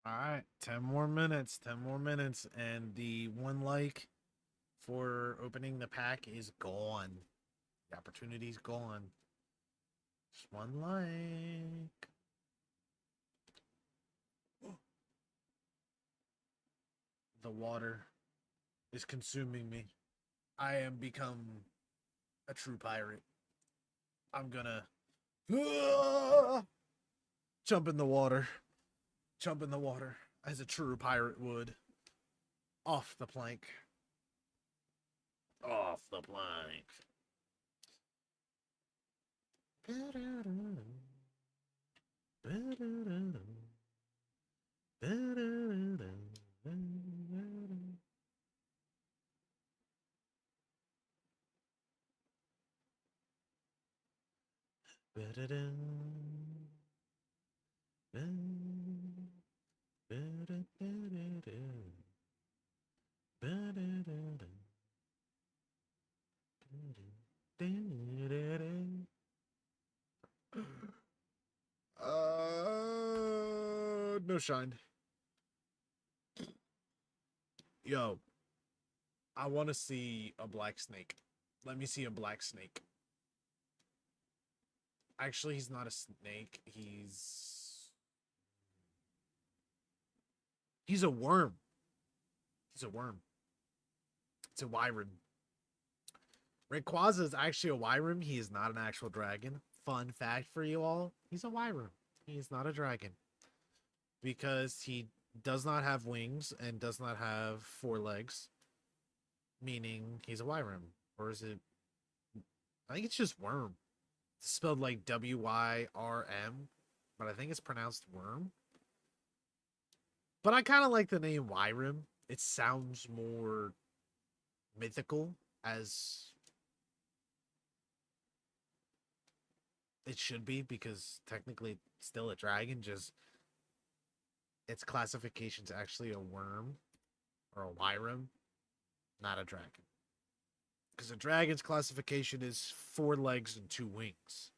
All right, 10 more minutes, 10 more minutes, and the one like for opening the pack is gone. The opportunity's gone. Just one like. The water is consuming me. I am become a true pirate. I'm gonna jump in the water. Jump in the water as a true pirate would. Off the plank. Off the plank. No shine. Yo, I want to see a black snake. Let me see a black snake. Actually, he's not a snake. He's a worm. He's a worm. It's a wyvern. Rayquaza is actually a wyvern. He is not an actual dragon. Fun fact for you all: he's a wyvern. He is not a dragon because he does not have wings and does not have 4 legs, meaning he's a wyvern. Or is it? I think it's just worm. It's spelled like Wyrm, but I think it's pronounced worm. But I kind of like the name Wyrim. It sounds more mythical, as it should be, because technically it's still a dragon, just its classification's actually a worm or a Wyrim, not a dragon. Because a dragon's classification is 4 legs and 2 wings.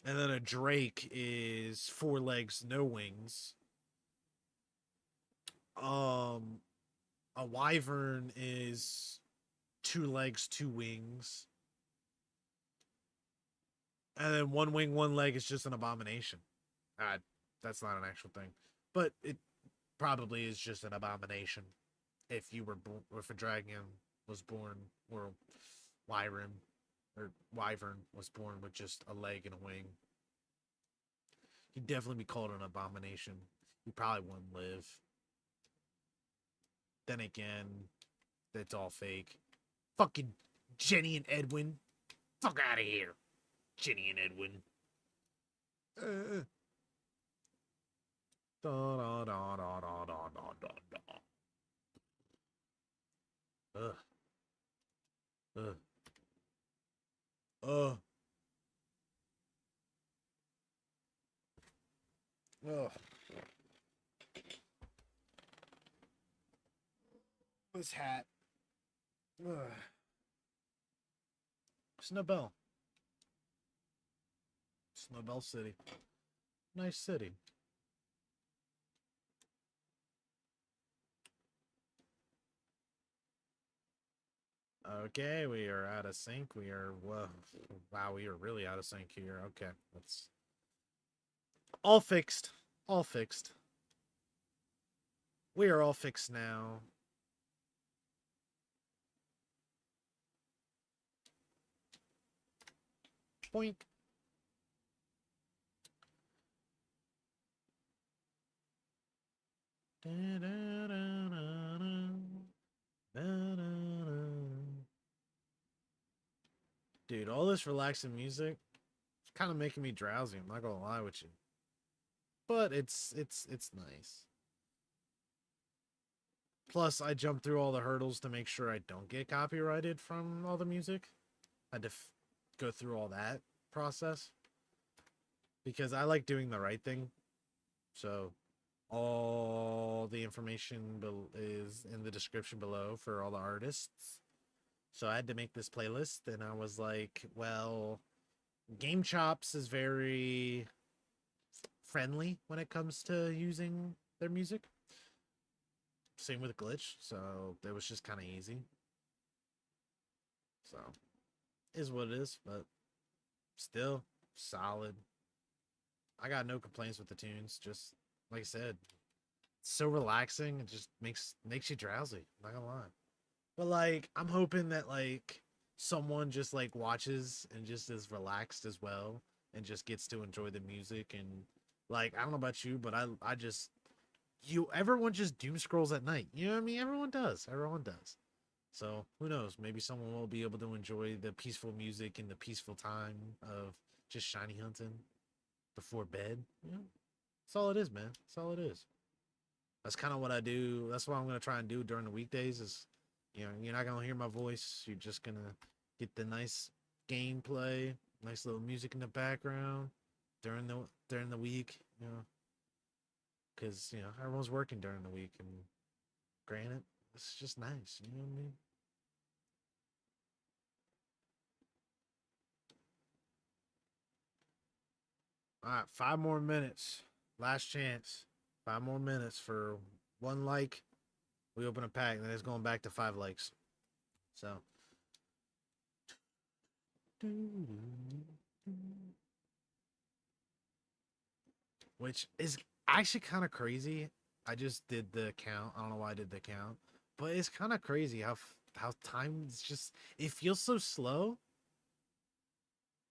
And then a drake is 4 legs, no wings. A wyvern is 2 legs, 2 wings. And then 1 wing, 1 leg is just an abomination. That's not an actual thing. But it probably is just an abomination. If you were if a dragon was born, or wyvern was born with just a leg and a wing, he'd definitely be called an abomination. He probably wouldn't live. Then again, that's all fake. Fucking Jenny and Edwin. Fuck out of here. Jenny and Edwin. Da, da, da, da, da, da, da, da. Ugh. Ugh. Ugh. Ugh. This hat. Ugh. Snowbell. Snowbell City. Nice city. Okay, we are out of sync. We are, wow, we are really out of sync here. Okay, that's all fixed. All fixed. We are all fixed now. Boink. Da, da, da, da, da, da, da. Dude, all this relaxing music is kind of making me drowsy. I'm not gonna lie with you, but it's nice. Plus, I jumped through all the hurdles to make sure I don't get copyrighted from all the music. I had to go through all that process because I like doing the right thing. So all the information is in the description below for all the artists. So I had to make this playlist, and I was like, well, GameChops is very friendly when it comes to using their music. Same with Glitch, so it was just kind of easy. So, is what it is, but still solid. I got no complaints with the tunes. Just like I said, so relaxing. It just makes you drowsy. Not gonna lie. But like, I'm hoping that like someone just like watches and just is relaxed as well and just gets to enjoy the music and like I don't know about you, but I just everyone just doom scrolls at night. You know what I mean? Everyone does. Everyone does. So who knows? Maybe someone will be able to enjoy the peaceful music and the peaceful time of just shiny hunting before bed. You know? That's all it is, man. That's all it is. That's kind of what I do. That's what I'm gonna try and do during the weekdays. Is you're not gonna hear my voice. You're just gonna get the nice gameplay, nice little music in the background during the week. Because everyone's working during the week, and granted, it's just nice. You know what I mean? All right, 5 more minutes. Last chance. 5 more minutes for 1 like. We open a pack, and then it's going back to 5 likes. So. Which is actually kind of crazy. I just did the count. I don't know why I did the count, but it's kind of crazy how time is just it feels so slow.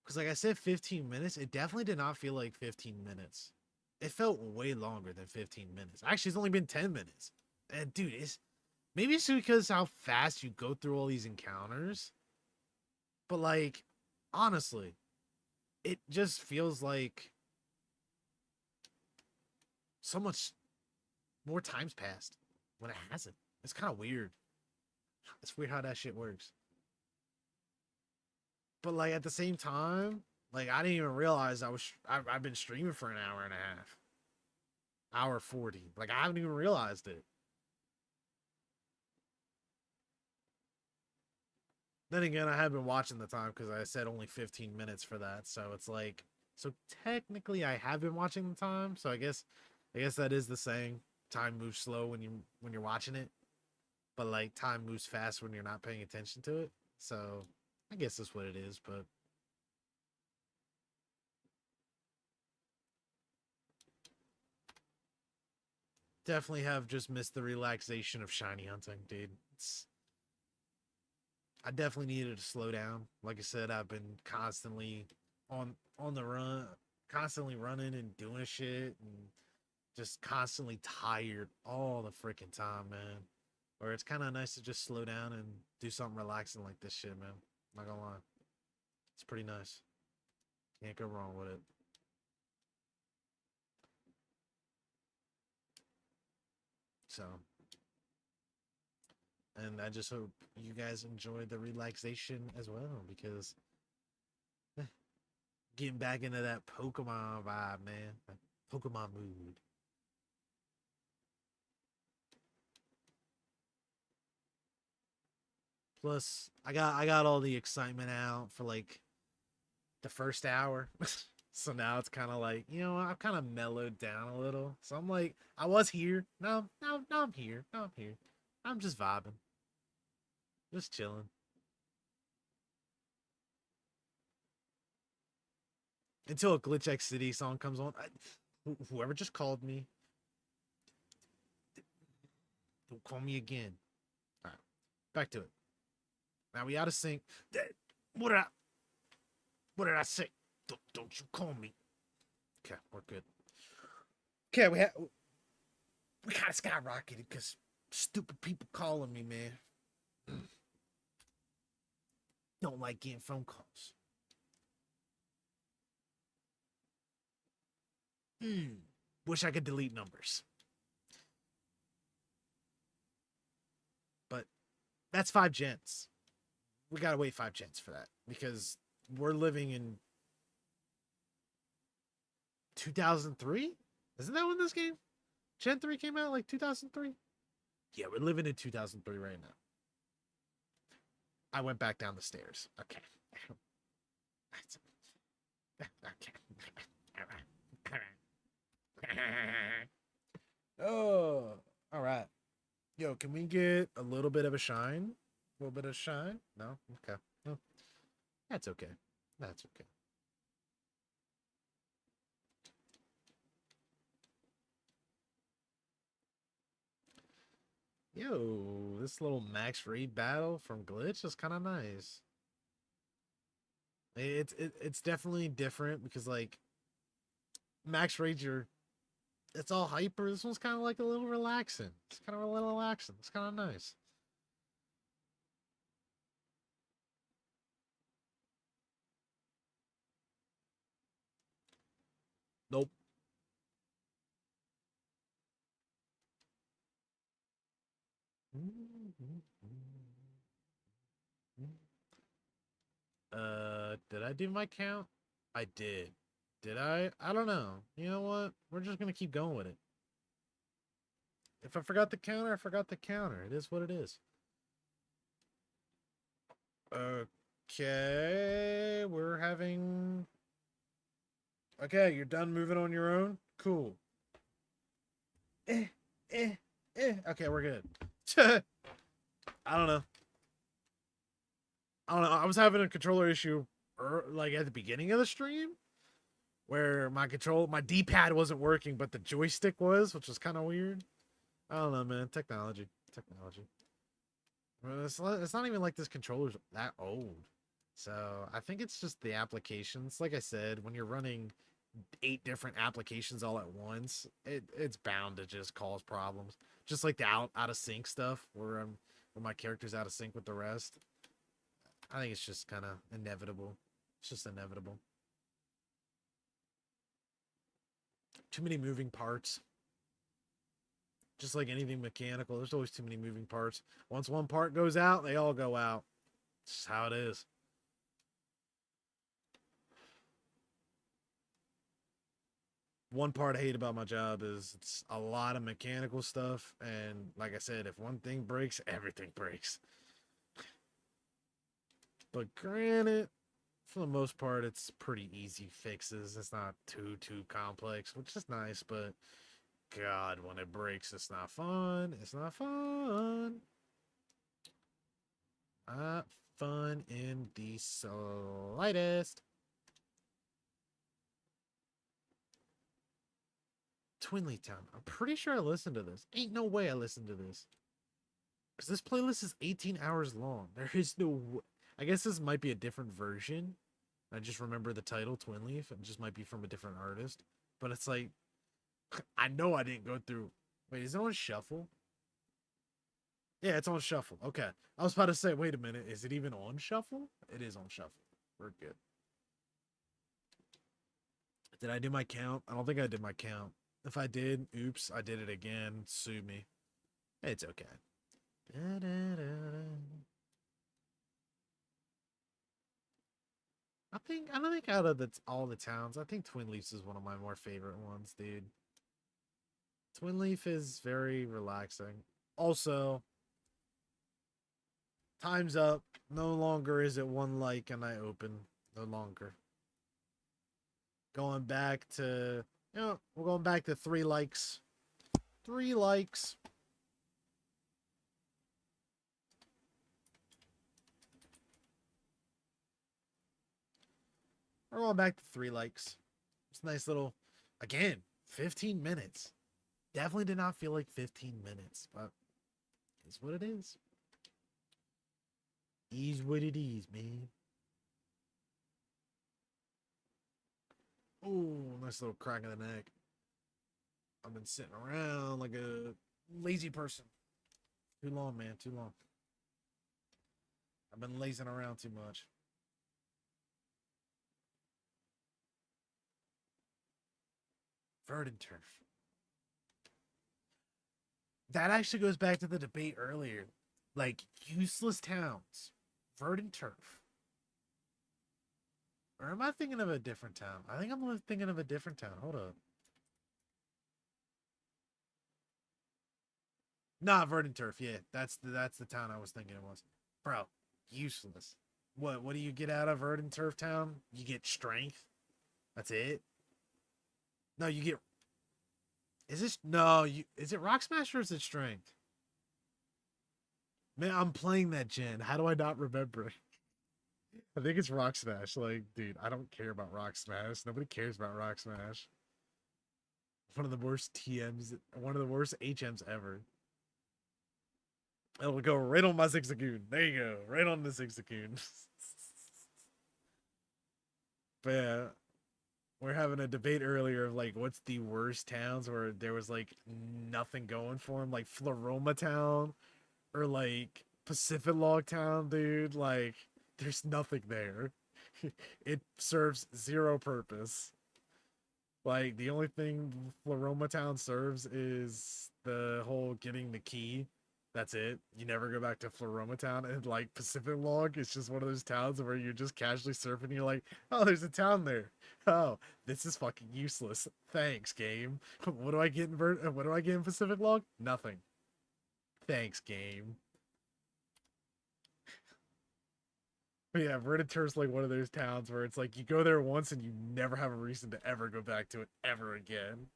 Because like I said, 15 minutes. It definitely did not feel like 15 minutes. It felt way longer than 15 minutes. Actually, it's only been 10 minutes. And dude, maybe it's because how fast you go through all these encounters. But like, honestly, it just feels like so much more time's passed when it hasn't. It's kind of weird. It's weird how that shit works. But like at the same time, like I didn't even realize I've been streaming for an hour and a half, hour 40. Like I haven't even realized it. Then again, I have been watching the time because I said only 15 minutes for that. So it's like, so technically I have been watching the time. So I guess that is the saying. Time moves slow when you're watching it, but like time moves fast when you're not paying attention to it. So I guess that's what it is. But definitely have just missed the relaxation of shiny hunting, dude. I definitely needed to slow down. Like I said, I've been constantly on the run, constantly running and doing shit, and just constantly tired all the freaking time, man. Or it's kind of nice to just slow down and do something relaxing like this shit, man. Not gonna lie, it's pretty nice. Can't go wrong with it. So, and I just hope you guys enjoy the relaxation as well because getting back into that Pokemon vibe, man. That Pokemon mood. Plus, I got all the excitement out for like the first hour. So now it's kind of like, I've kind of mellowed down a little. So I'm like, I was here. No, I'm here. No, I'm here. I'm just vibing. Just chilling. Until a Glitch X City song comes on. Whoever just called me, don't call me again. All right, back to it. Now we out of sync. What did I? What did I say? Don't you call me? Okay, we're good. Okay, we kind of skyrocketed because stupid people calling me, man. Don't like getting phone calls. Wish I could delete numbers. But that's 5 gens. We gotta wait 5 gens for that because we're living in 2003. Isn't that when this game Gen 3 came out? Like 2003? Yeah, we're living in 2003 right now. I went back down the stairs. Okay. Okay. All right. All right. Oh, all right. Yo, can we get a little bit of a shine? A little bit of shine? No? Okay. No. That's okay. That's okay. Yo, this little max raid battle from Glitch is kind of nice. It's definitely different because like max raid, it's all hyper. This one's kind of like a little relaxing. It's kind of a little relaxing. It's kind of nice. Nope. Did I do my count? I did. Did I? I don't know. You know what? We're just gonna keep going with it. If I forgot the counter, I forgot the counter. It is what it is. Okay, we're having. Okay, you're done moving on your own? Cool. Eh, eh, Okay, we're good. I don't know. I don't know. I was having a controller issue like at the beginning of the stream where my D-pad wasn't working, but the joystick was, which was kind of weird. I don't know, man. Technology. It's not even like this controller's that old. So I think it's just the applications. Like I said, when you're running 8 different applications all at once, it's bound to just cause problems. Just like the out of sync stuff where my character's out of sync with the rest. I think it's just kind of inevitable. It's just inevitable. Too many moving parts. Just like anything mechanical, there's always too many moving parts. Once one part goes out, they all go out. It's just how it is. One part I hate about my job is it's a lot of mechanical stuff. And like I said, if one thing breaks, everything breaks. But granted, for the most part, it's pretty easy fixes. It's not too complex, which is nice, but God, when it breaks, it's not fun. It's not fun. Not fun in the slightest. Twinley Town. I'm pretty sure I listened to this. Ain't no way I listened to this. Because this playlist is 18 hours long. There is no... I guess this might be a different version. I just remember the title, Twin Leaf. It just might be from a different artist. But it's like... I know I didn't go through... Wait, is it on shuffle? Yeah, it's on shuffle. Okay. I was about to say, wait a minute. Is it even on shuffle? It is on shuffle. We're good. Did I do my count? I don't think I did my count. If I did, oops, I did it again. Sue me. It's okay. I don't think out of all the towns, I think Twin Leafs is one of my more favorite ones, dude. Twin Leaf is very relaxing. Also, time's up. No longer is it one like and I open. No longer. Going back to, we're going back to 3 likes. 3 likes. We're going back to 3 likes. It's a nice little, again, 15 minutes. Definitely did not feel like 15 minutes, but it's what it is. Is what it is, man. Oh, nice little crack in the neck. I've been sitting around like a lazy person. Too long, man. Too long. I've been lazing around too much. Verdant turf. That actually goes back to the debate earlier. Like, useless towns. Verdant turf. Or am I thinking of a different town? I think I'm thinking of a different town. Hold up. Nah, Verdant Turf. Yeah, that's the town I was thinking it was. Bro, useless. What do you get out of Verdant Turf Town? You get strength. That's it. No, you get Is this no? You is it Rock Smash or is it Strength? Man, I'm playing that gen. How do I not remember? I think it's Rock Smash. Like, dude, I don't care about Rock Smash. Nobody cares about Rock Smash. One of the worst TMs, one of the worst HMs ever. It'll go right on my Zigzagoon. There you go. Right on the Zigzagoon. But yeah, we're having a debate earlier of like what's the worst towns where there was like nothing going for them, like Floroma Town or like Pacific Log Town, dude. Like there's nothing there. It serves zero purpose. Like the only thing Floroma Town serves is the whole getting the key. That's it. You never go back to Floroma Town. And like Pacific Log, it's just one of those towns where you're just casually surfing. And you're like, oh, there's a town there. Oh, this is fucking useless. Thanks, game. What do I get in what do I get in Pacific Log? Nothing. Thanks, game. But yeah, Verditur's like one of those towns where it's like you go there once and you never have a reason to ever go back to it ever again.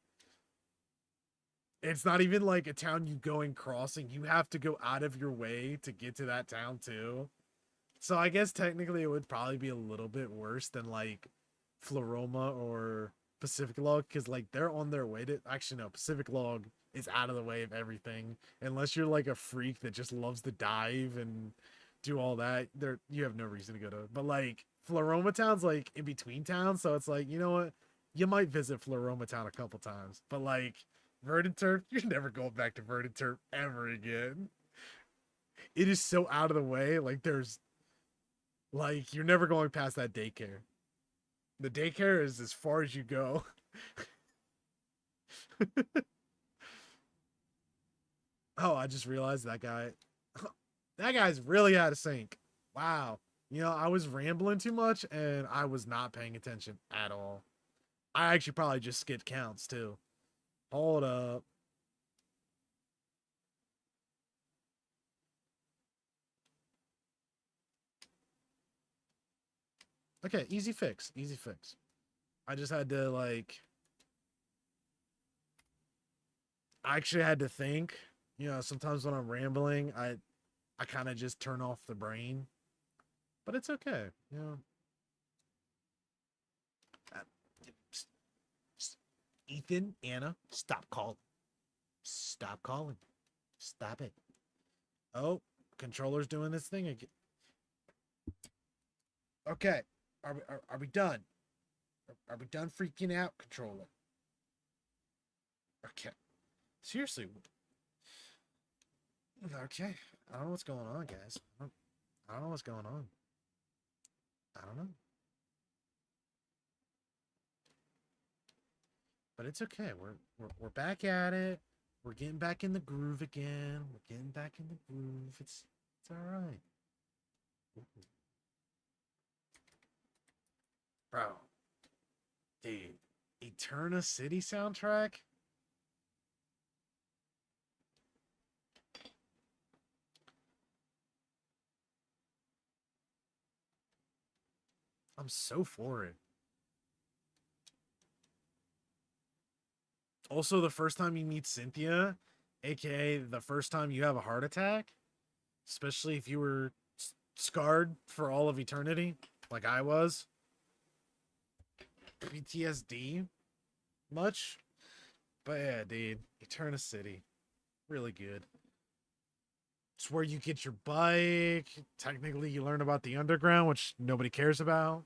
It's not even like a town you go and crossing. You have to go out of your way to get to that town too. So I guess technically it would probably be a little bit worse than like Floroma or Pacific Log because like they're on their way to actually no, Pacific Log is out of the way of everything. Unless you're like a freak that just loves to dive and do all that, there you have no reason to go to. But like Floroma Town's like in between towns, so it's like, you know what? You might visit Floroma Town a couple times, but like Verditurf, you're never going back to Verditurf ever again. It is so out of the way. Like there's like you're never going past that daycare. The daycare is as far as you go. Oh, I just realized that guy. That guy's really out of sync. Wow. You know, I was rambling too much and I was not paying attention at all. I actually probably just skipped counts too. Hold up. Okay, easy fix. Easy fix. I just had to like I actually had to think. You know, sometimes when I'm rambling, I kind of just turn off the brain. But it's okay. You know. Uh, Ethan, Anna, stop calling. Stop calling. Stop it. Oh, controller's doing this thing again. Okay. Are we done? Are we done freaking out, controller? Okay. Seriously. Okay. I don't know what's going on, guys. I don't know what's going on. I don't know. But it's okay. We're back at it. We're getting back in the groove again. We're getting back in the groove. It's all right. Bro. Dude, Eterna City soundtrack? I'm so for it. Also, the first time you meet Cynthia, aka the first time you have a heart attack, especially if you were scarred for all of eternity, like I was. PTSD much? But yeah, dude, Eterna City. Really good. It's where you get your bike. Technically, you learn about the underground, which nobody cares about.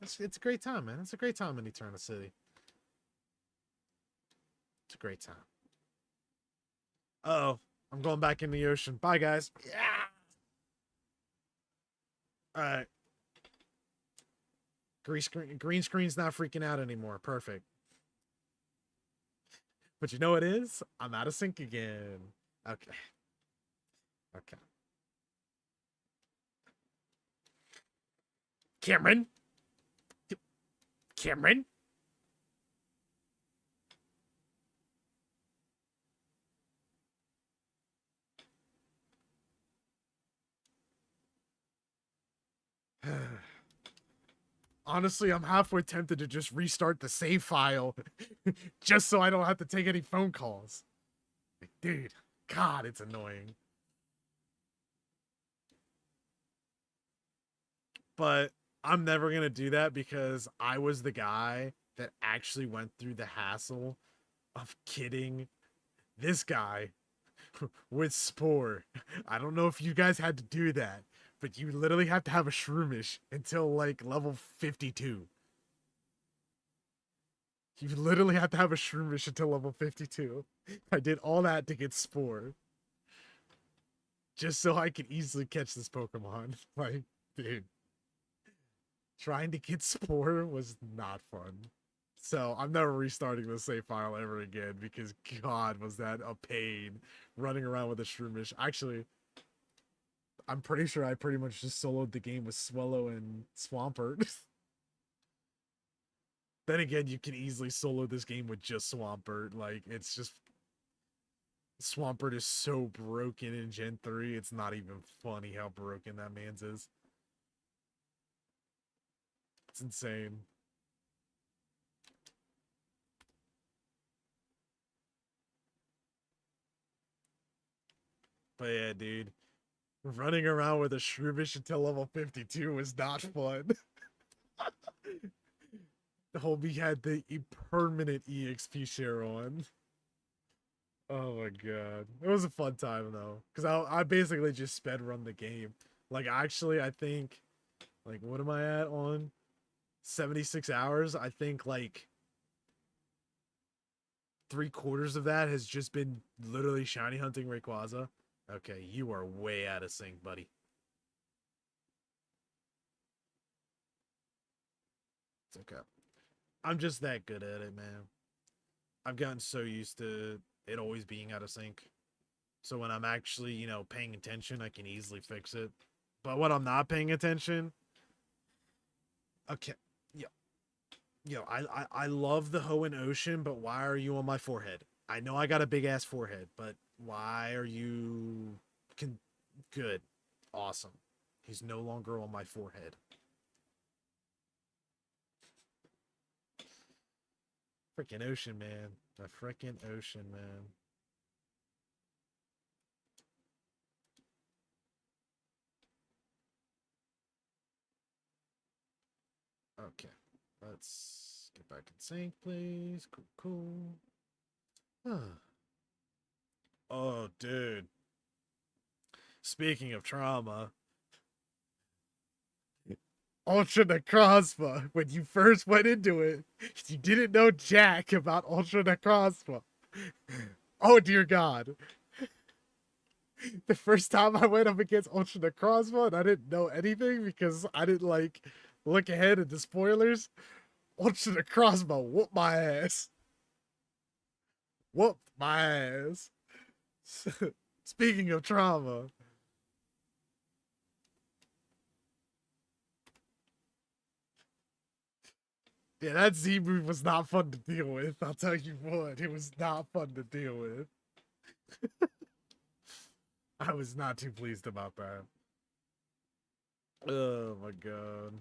It's a great time, man. It's a great time in Eterna City. It's a great time. Uh-oh. I'm going back in the ocean. Bye, guys. Yeah. All right. Green screen's not freaking out anymore. Perfect. But you know what it is? I'm out of sync again. Okay. Okay. Cameron? Cameron? Honestly, I'm halfway tempted to just restart the save file just so I don't have to take any phone calls. Like, dude, God, it's annoying. But I'm never going to do that because I was the guy that actually went through the hassle of kidding this guy with Spore. I don't know if you guys had to do that, but you literally have to have a Shroomish until like level 52. You literally have to have a Shroomish until level 52. I did all that to get Spore. Just so I could easily catch this Pokemon. Like, dude. Trying to get Spore was not fun. So I'm never restarting the save file ever again because God, was that a pain running around with a Shroomish. Actually, I'm pretty sure I pretty much just soloed the game with Swellow and Swampert. Then again, you can easily solo this game with just Swampert. Like, it's just... Swampert is so broken in Gen 3, it's not even funny how broken that man's is. It's insane. But yeah, dude. Running around with a Shroomish until level 52 was not fun. The homie had the permanent EXP share on. Oh my god. It was a fun time though. Because I basically just sped run the game. Like actually I think, like what am I at on? 76 hours? I think like 3/4 of that has just been literally shiny hunting Rayquaza. Okay, you are way out of sync, buddy. It's okay. I'm just that good at it, man. I've gotten so used to it always being out of sync. So when I'm actually, you know, paying attention, I can easily fix it. But when I'm not paying attention, okay, I love the Hoenn Ocean, but why are you on my forehead? I know I got a big ass forehead, but why are you good? Awesome. He's no longer on my forehead. Freaking ocean, man. The freaking ocean, man. Okay. Let's get back in sync, please. Cool. Oh, dude. Speaking of trauma, Ultra Necrozma, when you first went into it, you didn't know jack about Ultra Necrozma. Oh, dear God. The first time I went up against Ultra Necrozma and I didn't know anything because I didn't, like, look ahead at the spoilers, Ultra Necrozma whooped my ass. Whooped my ass. Speaking of trauma, yeah, that Z move was not fun to deal with. I'll tell you what, it was not fun to deal with. I was not too pleased about that. Oh my god.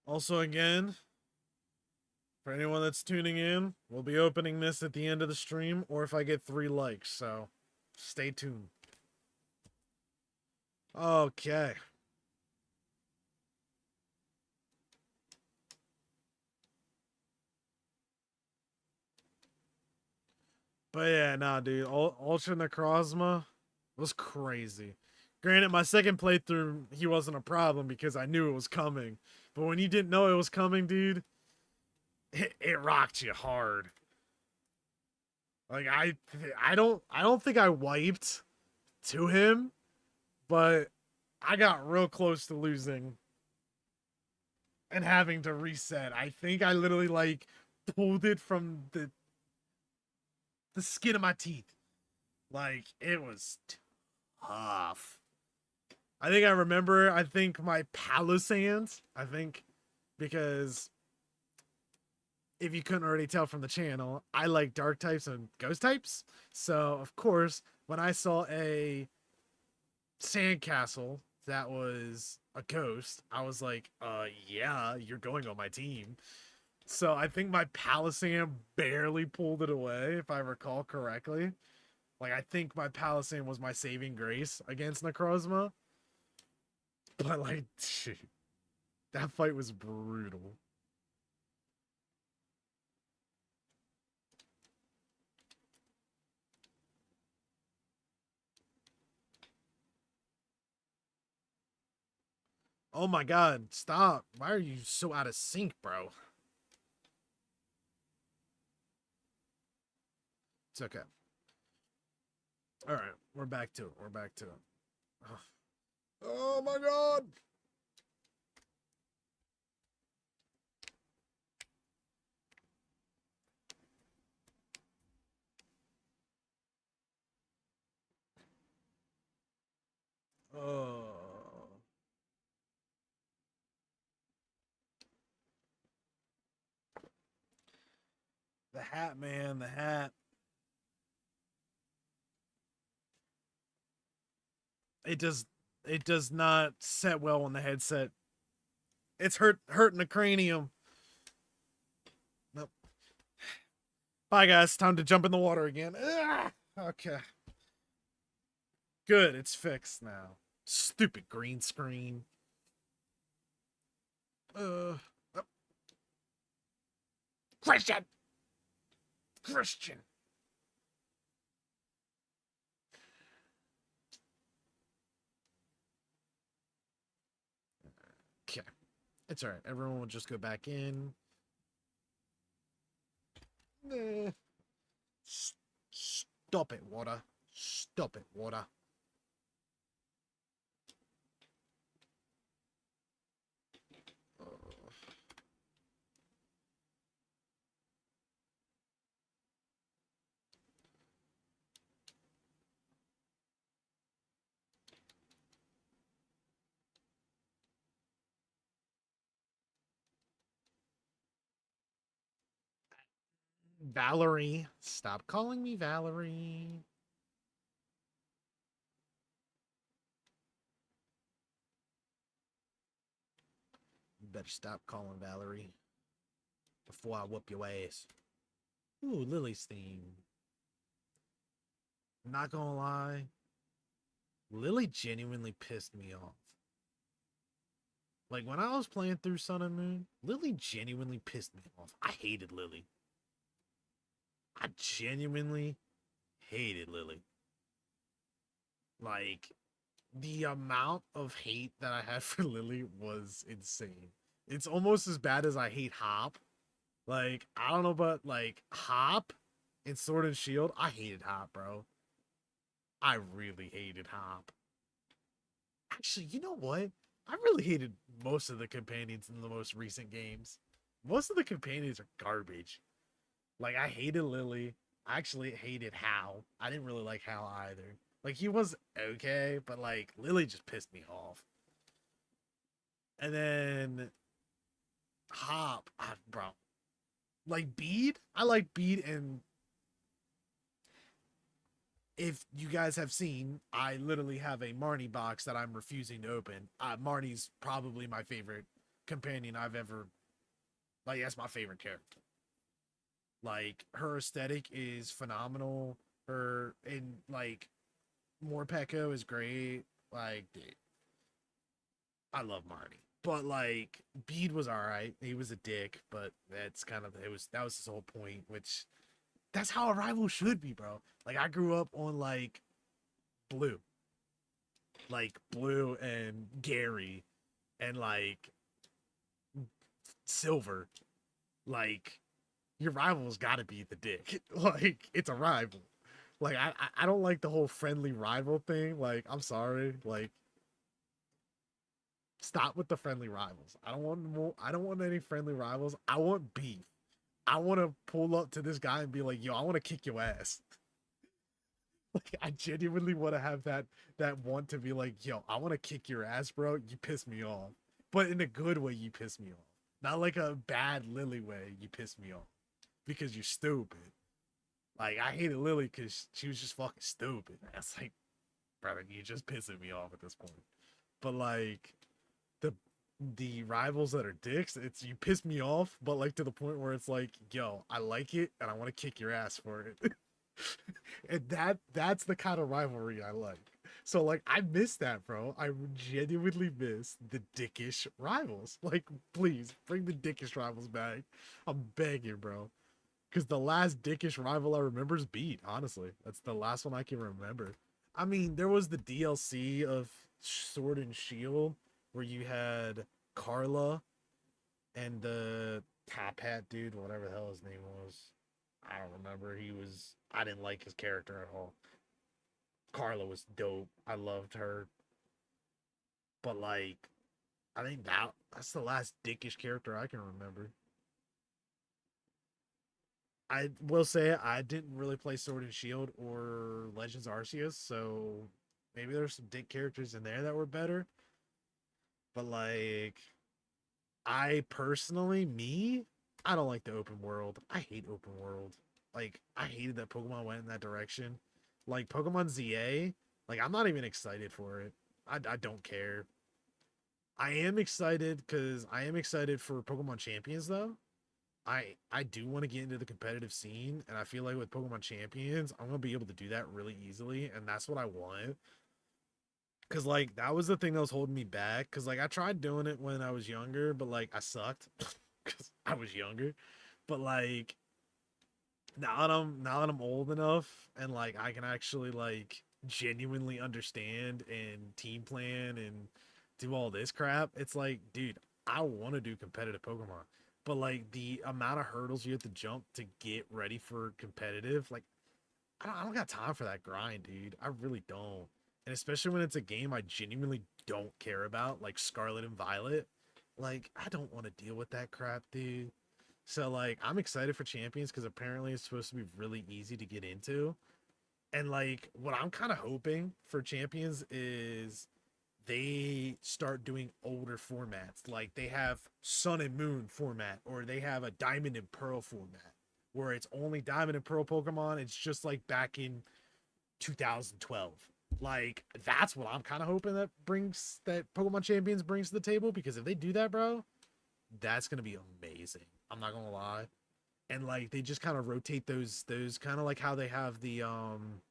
Also, again, for anyone that's tuning in, we'll be opening this at the end of the stream, or if I get 3 likes, so stay tuned. Okay. But yeah, nah, dude. Ultra Necrozma was crazy. Granted, my second playthrough, he wasn't a problem because I knew it was coming. But when you didn't know it was coming, dude, it rocked you hard. Like I don't think I wiped to him, but I got real close to losing and having to reset. I think I literally like pulled it from the skin of my teeth. Like it was tough. I think I remember. I think my Palisand. I think because if you couldn't already tell from the channel, I like dark types and ghost types. So of course, when I saw a sandcastle that was a ghost, I was like, yeah, you're going on my team. So I think my Palisand barely pulled it away, if I recall correctly. Like, I think my Palisand was my saving grace against Necrozma. But, like, dude, that fight was brutal. Oh my god, stop. Why are you so out of sync, bro? It's okay. Alright, we're back to it. We're back to it. Oh my god! Oh. The hat, man, the hat. It does not set well on the headset. It's hurting the cranium. Nope. Bye guys, time to jump in the water again. Ugh! Okay. Good, it's fixed now. Stupid green screen. Oh. Christian. Christian. Okay. It's alright. Everyone will just go back in. Stop it, water. Stop it, water. Valerie. Stop calling me Valerie. You better stop calling Valerie before I whoop your ass. Ooh, Lily's theme. I'm not gonna lie. Lily genuinely pissed me off. Like, when I was playing through Sun and Moon, Lily genuinely pissed me off. I hated Lily. I genuinely hated Lily. Like, the amount of hate that I had for Lily was insane. It's almost as bad as I hate Hop. Like, I don't know, but like Hop in Sword and Shield, I hated Hop, bro. I really hated Hop. Actually, you know what? I really hated most of the companions in the most recent games. Most of the companions are garbage. Like, I hated Lily. I actually hated Hal. I didn't really like Hal either. Like, he was okay, but like Lily just pissed me off. And then Hop, bro. Like Bede, I like Bede, and if you guys have seen, I literally have a Marnie box that I'm refusing to open. Marnie's probably my favorite companion I've ever, like, that's my favorite character. Like, her aesthetic is phenomenal. Her, and like, Morpeko is great. Like, dude, I love Marnie. But like, Bede was alright. He was a dick, but that's kind of, that was his whole point, which that's how a rival should be, bro. Like, I grew up on like Blue. Like Blue and Gary and like Silver. Like, your rival's gotta be the dick. Like, it's a rival. Like, I don't like the whole friendly rival thing. Like, I'm sorry. Like, stop with the friendly rivals. I don't want any friendly rivals. I want beef. I want to pull up to this guy and be like, "Yo, I want to kick your ass." Like, I genuinely want to have that want to be like, "Yo, I want to kick your ass, bro. You piss me off." But in a good way, you piss me off. Not like a bad Lily way. You piss me off because you're stupid. Like I hated Lily because she was just fucking stupid. That's like, brother, you just pissing me off at this point. But like the rivals that are dicks, it's you piss me off, but like to the point where it's like, yo, I like it and I want to kick your ass for it. And that's the kind of rivalry I like. So like I miss that, bro. I genuinely miss the dickish rivals. Like, please bring the dickish rivals back. I'm begging, bro. Because the last dickish rival I remember is Beat. Honestly, that's the last one I can remember. I mean, there was the DLC of Sword and Shield where you had Carla and the top hat dude, whatever the hell his name was. I don't remember. I didn't like his character at all. Carla was dope. I loved her. But like, I think that's the last dickish character I can remember. I will say I didn't really play Sword and Shield or Legends Arceus, so maybe there's some dick characters in there that were better. But like, I personally, I don't like the open world. I hate open world. Like, I hated that Pokemon went in that direction. Like, Pokemon ZA, like, I'm not even excited for it. I don't care. I am excited for Pokemon Champions, though. I do want to get into the competitive scene, and I feel like with Pokemon Champions, I'm going to be able to do that really easily, and that's what I want. Because, like, that was the thing that was holding me back. Because, like, I tried doing it when I was younger, but, like, I sucked. Because I was younger. But, like, now that I'm old enough and like I can actually like genuinely understand and team plan and do all this crap, it's like, dude, I want to do competitive Pokemon. But like the amount of hurdles you have to jump to get ready for competitive, like I don't got time for that grind, dude. I really don't. And especially when it's a game I genuinely don't care about, like Scarlet and Violet. Like, I don't want to deal with that crap, dude. So like I'm excited for Champions because apparently it's supposed to be really easy to get into. And like what I'm kind of hoping for Champions is they start doing older formats. Like they have Sun and Moon format or they have a Diamond and Pearl format where it's only Diamond and Pearl Pokemon. It's just like back in 2012. Like that's what I'm kind of hoping that Pokemon Champions brings to the table because if they do that, bro, that's going to be amazing. I'm not gonna lie. And like they just kind of rotate those kind of like how they have the kind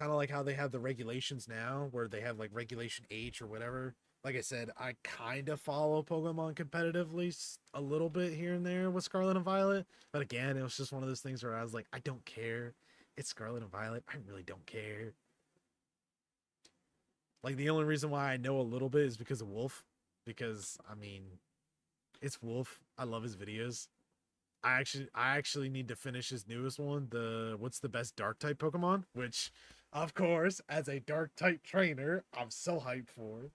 of like how they have the regulations now where they have like regulation H or whatever. Like I said, I kind of follow Pokemon competitively a little bit here and there with Scarlet and Violet, but again, it was just one of those things where I was like, I don't care. It's Scarlet and Violet. I really don't care. Like the only reason why I know a little bit is because of Wolf, because I mean, it's Wolf. I love his videos. I actually need to finish his newest one, the what's the best dark type Pokemon, which of course, as a dark type trainer, I'm so hyped for.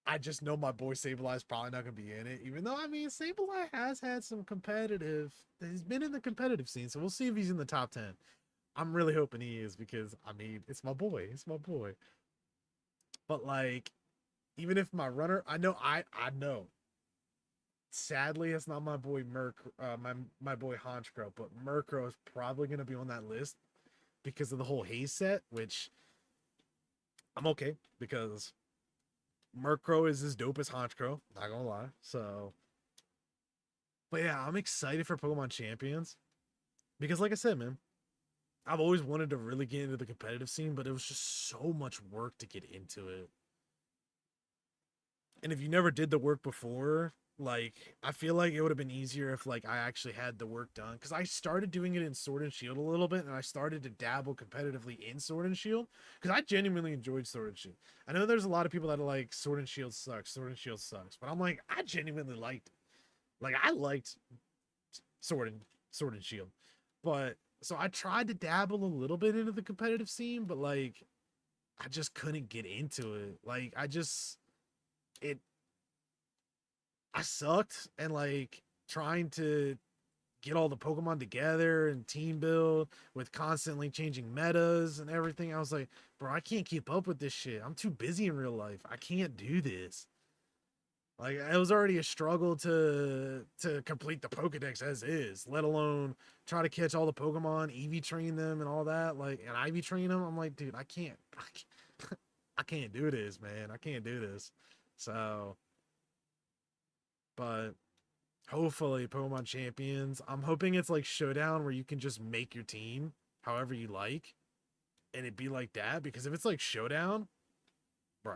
I just know my boy Sableye's probably not gonna be in it, even though I mean Sableye has had some competitive. He's been in the competitive scene, so we'll see if he's in the top 10. I'm really hoping he is because I mean it's my boy. It's my boy. But like, even if my runner, I know. Sadly, it's not my boy my boy Honchkrow, but Murkrow is probably gonna be on that list because of the whole haze set, which I'm okay because Murkrow is as dope as Honchkrow, not gonna lie. So, but yeah, I'm excited for Pokemon Champions because, like I said, man, I've always wanted to really get into the competitive scene, but it was just so much work to get into it. And if you never did the work before, like I feel like it would have been easier if like I actually had the work done because I started doing it in Sword and Shield a little bit and I started to dabble competitively in Sword and Shield because I genuinely enjoyed Sword and Shield. I know there's a lot of people that are like Sword and Shield sucks, Sword and Shield sucks, but I'm like I genuinely liked it. Like I liked Sword and Shield. But so I tried to dabble a little bit into the competitive scene, but like I just couldn't get into it. Like it I sucked and like trying to get all the Pokemon together and team build with constantly changing metas and everything. I was like, bro, I can't keep up with this shit. I'm too busy in real life. I can't do this. Like it was already a struggle to complete the Pokedex as is, let alone try to catch all the Pokemon, EV train them and all that. Like, and IV train them. I'm like, dude, I can't do this, man. I can't do this. So, but hopefully Pokemon Champions. I'm hoping it's like Showdown where you can just make your team however you like, and it be like that. Because if it's like Showdown, bro,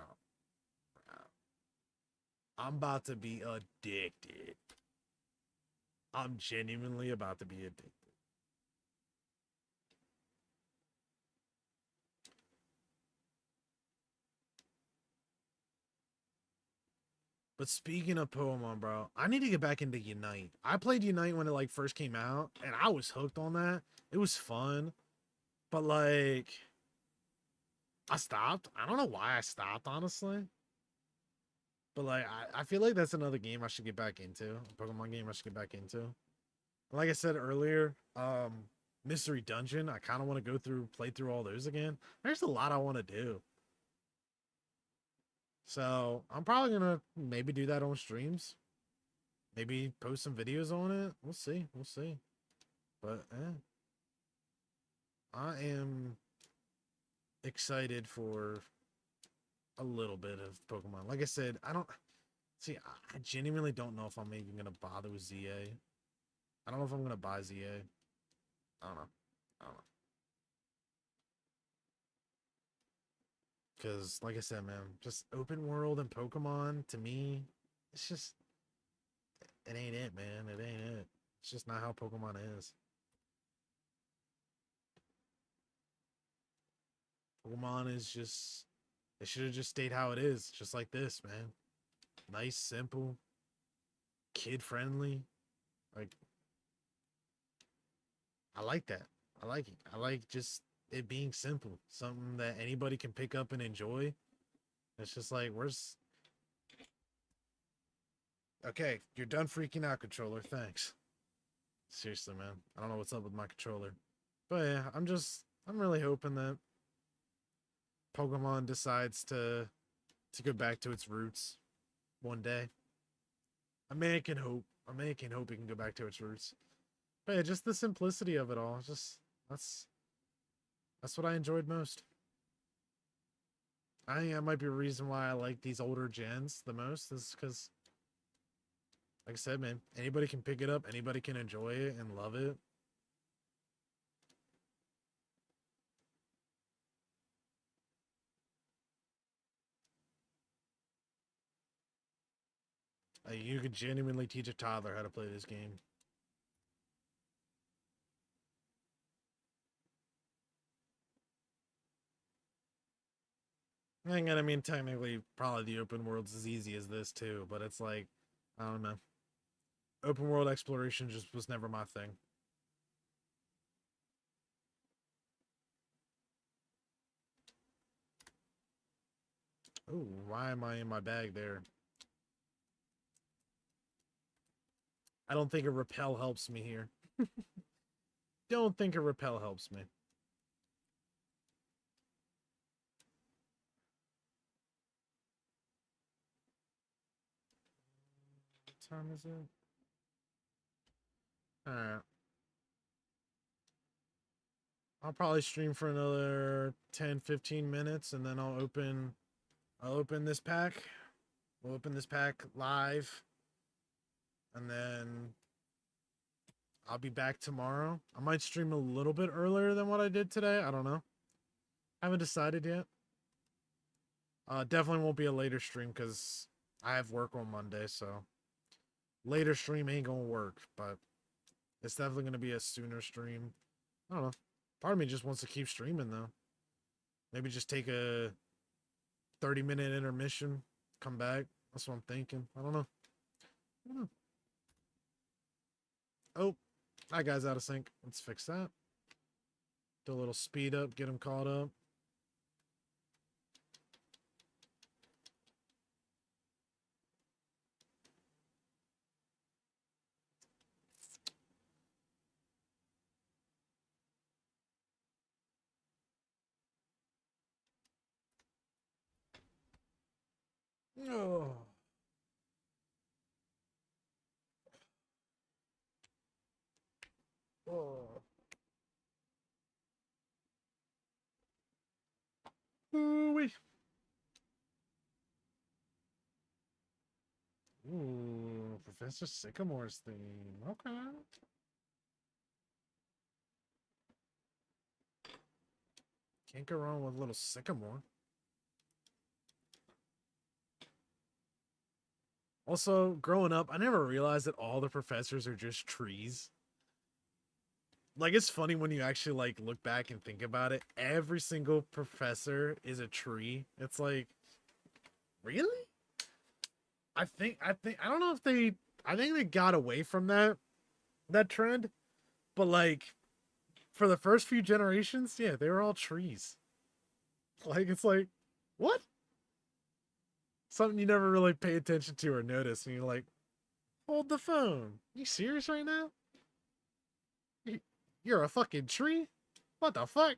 I'm about to be addicted. I'm genuinely about to be addicted. But speaking of Pokemon, bro, I need to get back into Unite. I played Unite when it like first came out, and I was hooked on that. It was fun, but like I stopped. I don't know why I stopped, honestly. But like I feel like that's another game I should get back into. A Pokemon game I should get back into. Like I said earlier, Mystery Dungeon. I kind of want to go through, play through all those again. There's a lot I want to do. So I'm probably gonna maybe do that on streams. Maybe post some videos on it. We'll see. We'll see. But I am excited for a little bit of Pokemon. Like I said, I don't see. I genuinely don't know if I'm even gonna bother with ZA. I don't know if I'm gonna buy ZA. I don't know. I don't know. Because, like I said, man, just open world and Pokemon to me, it's just it ain't it, man. It ain't it. It's just not how Pokemon is. Pokemon is just it should have just stayed how it is, just like this, man. Nice, simple, kid friendly. Like I like that. I like it. I like just it being simple, something that anybody can pick up and enjoy. It's just like, where's okay, you're done freaking out, controller. Thanks. Seriously, man. I don't know what's up with my controller. But yeah, I'm really hoping that Pokemon decides to go back to its roots one day. A man can hope. A man can hope it can go back to its roots. But yeah, just the simplicity of it all. Just that's that's what I enjoyed most. I think that might be a reason why I like these older gens the most, is because, like I said, man, anybody can pick it up, anybody can enjoy it and love it. You could genuinely teach a toddler how to play this game. And I mean, technically, probably the open world's as easy as this too, but it's like, I don't know. Open world exploration just was never my thing. Oh, why am I in my bag there? I don't think a repel helps me here. Don't think a repel helps me. What time is it? Alright. I'll probably stream for another 10-15 minutes and then I'll open this pack. We'll open this pack live. And then I'll be back tomorrow. I might stream a little bit earlier than what I did today. I don't know. I haven't decided yet. Definitely won't be a later stream because I have work on Monday, so later stream ain't gonna work, but it's definitely gonna be a sooner stream. I don't know. Part of me just wants to keep streaming though. Maybe just take a 30-minute intermission, come back. That's what I'm thinking. I don't know. I don't know. Oh, that guy's out of sync. Let's fix that. Do a little speed up, get him caught up. Oh. Professor Sycamore's theme. Okay. Can't go wrong with a little Sycamore. Also, growing up, I never realized that all the professors are just trees. Like, it's funny when you actually, like, look back and think about it. Every single professor is a tree. It's like, really? I don't know if I think they got away from that trend, but like, for the first few generations, yeah, they were all trees. Like, it's like, what? Something you never really pay attention to or notice, and you're like, hold the phone. You serious right now? You're a fucking tree? What the fuck?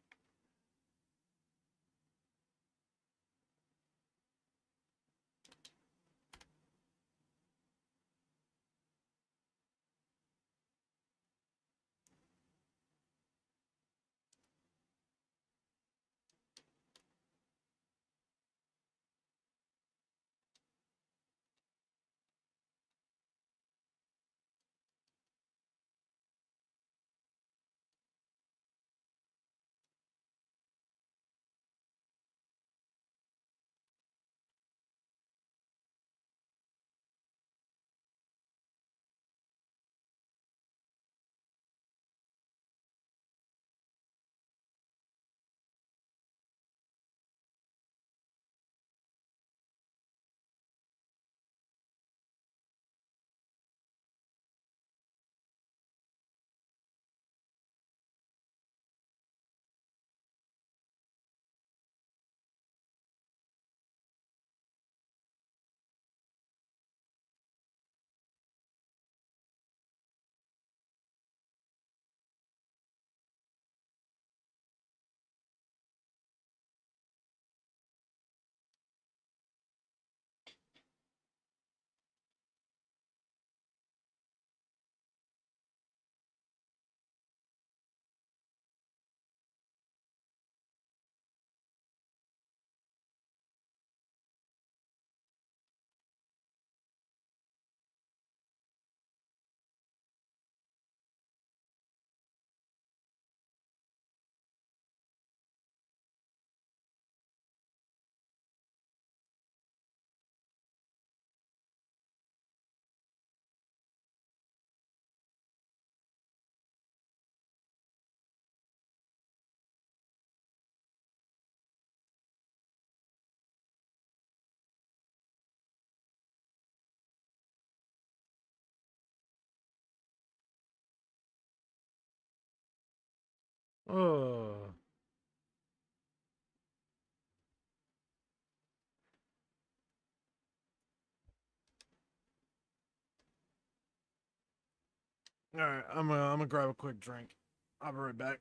Oh. All right, I'm gonna grab a quick drink. I'll be right back.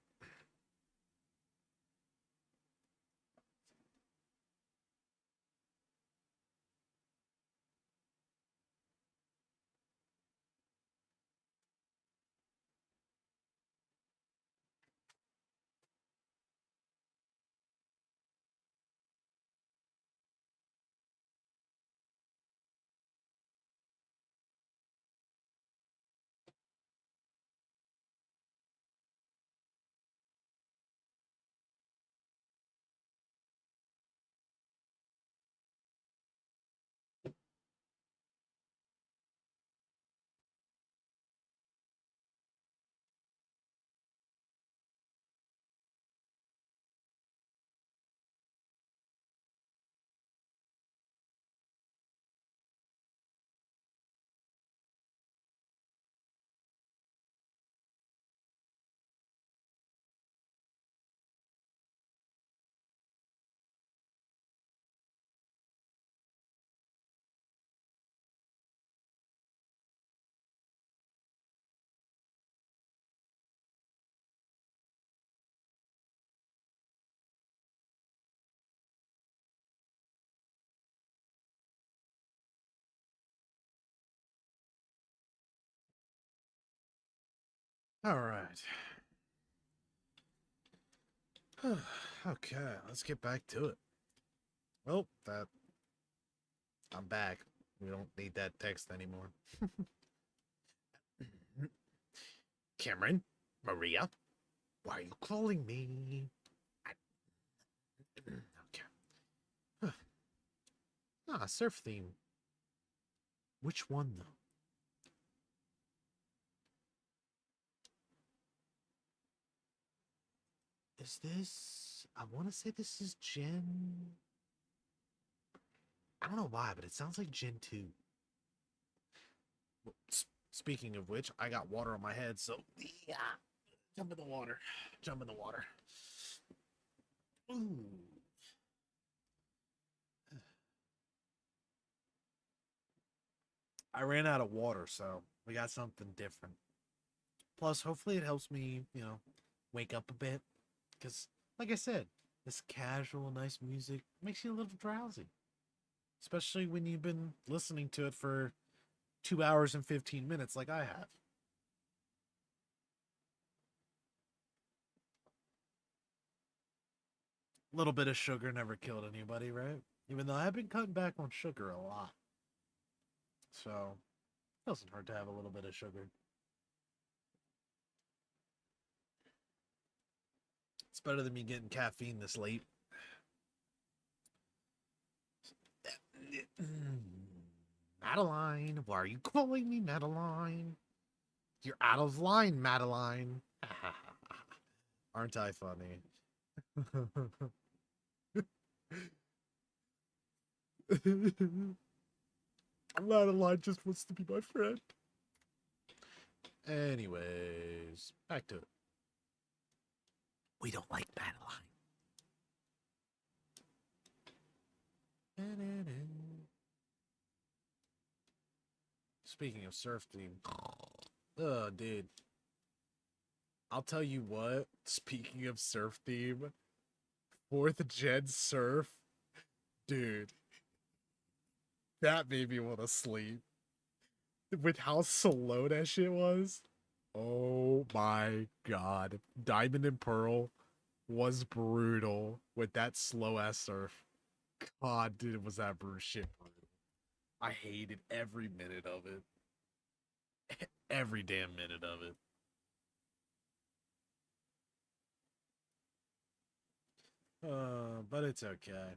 All right. Okay, let's get back to it. Well, that I'm back. We don't need that text anymore. Cameron? Maria? Why are you calling me? Okay. Ah, surf theme. Which one, though? Is this... I want to say this is Gen... I don't know why, but it sounds like Gen 2. Speaking of which, I got water on my head, so... Yeah. Jump in the water. Jump in the water. Ooh. I ran out of water, so we got something different. Plus, hopefully it helps me, wake up a bit. Because, like I said, this casual, nice music makes you a little drowsy. Especially when you've been listening to it for 2 hours and 15 minutes like I have. A little bit of sugar never killed anybody, right? Even though I've been cutting back on sugar a lot. So, it doesn't hurt to have a little bit of sugar. It's better than me getting caffeine this late. Madeline, why are you calling me Madeline? You're out of line, Madeline. Aren't I funny? Madeline just wants to be my friend. Anyways, back to it. We don't like Madeline. Speaking of surf theme, oh, dude. I'll tell you what, speaking of surf theme, 4th Gen Surf, dude, that made me want to sleep. With how slow that shit was. Oh my god. Diamond and Pearl was brutal with that slow ass surf. God, dude, was that shit brutal. I hated every minute of it. Every damn minute of it. But it's okay.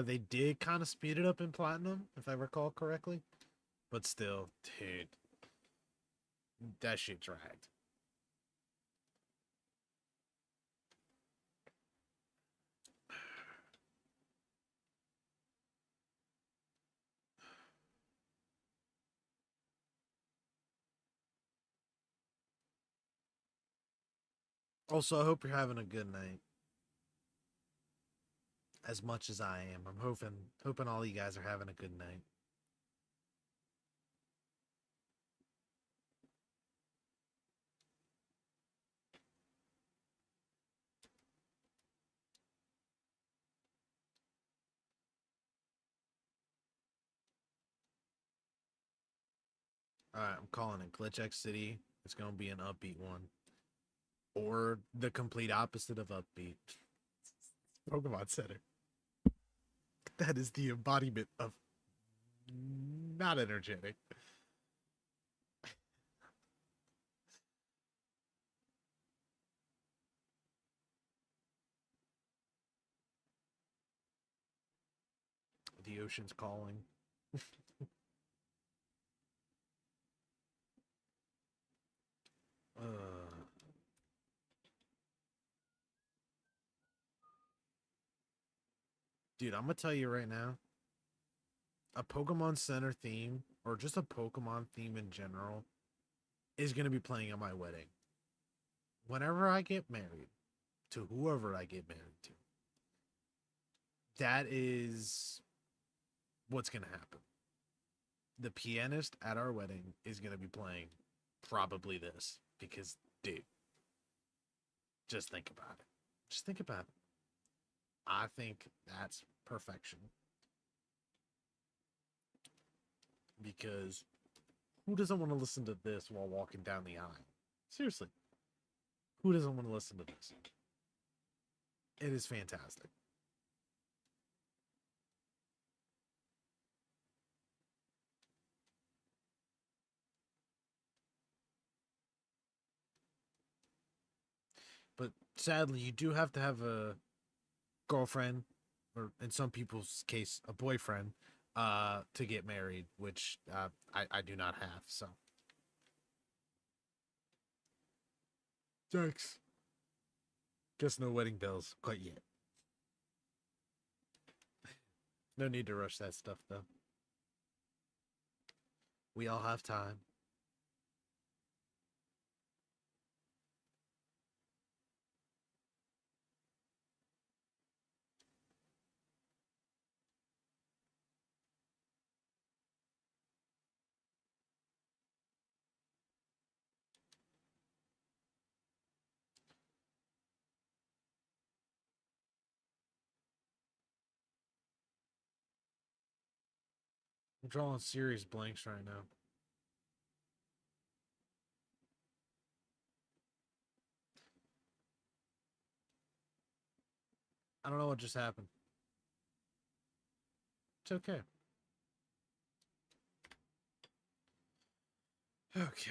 They did kind of speed it up in Platinum, if I recall correctly. But still, dude, that shit dragged. Also, I hope you're having a good night. As much as I am. I'm hoping all you guys are having a good night. Alright, I'm calling it Glitch X City. It's gonna be an upbeat one. Or the complete opposite of upbeat. Pokemon Center. That is the embodiment of not energetic. The ocean's calling. Dude, I'm gonna tell you right now, a Pokemon Center theme, or just a Pokemon theme in general, is gonna be playing at my wedding. Whenever I get married, to whoever I get married to, that is what's gonna happen. The pianist at our wedding is gonna be playing probably this, because, dude, just think about it. Just think about it. I think that's perfection. Because who doesn't want to listen to this while walking down the aisle? Seriously. Who doesn't want to listen to this? It is fantastic. But sadly, you do have to have a girlfriend, or in some people's case, a boyfriend, to get married, which I do not have. So, thanks. Guess no wedding bells quite yet. No need to rush that stuff though. We all have time. I'm drawing serious blanks right now. I don't know what just happened. It's okay. Okay.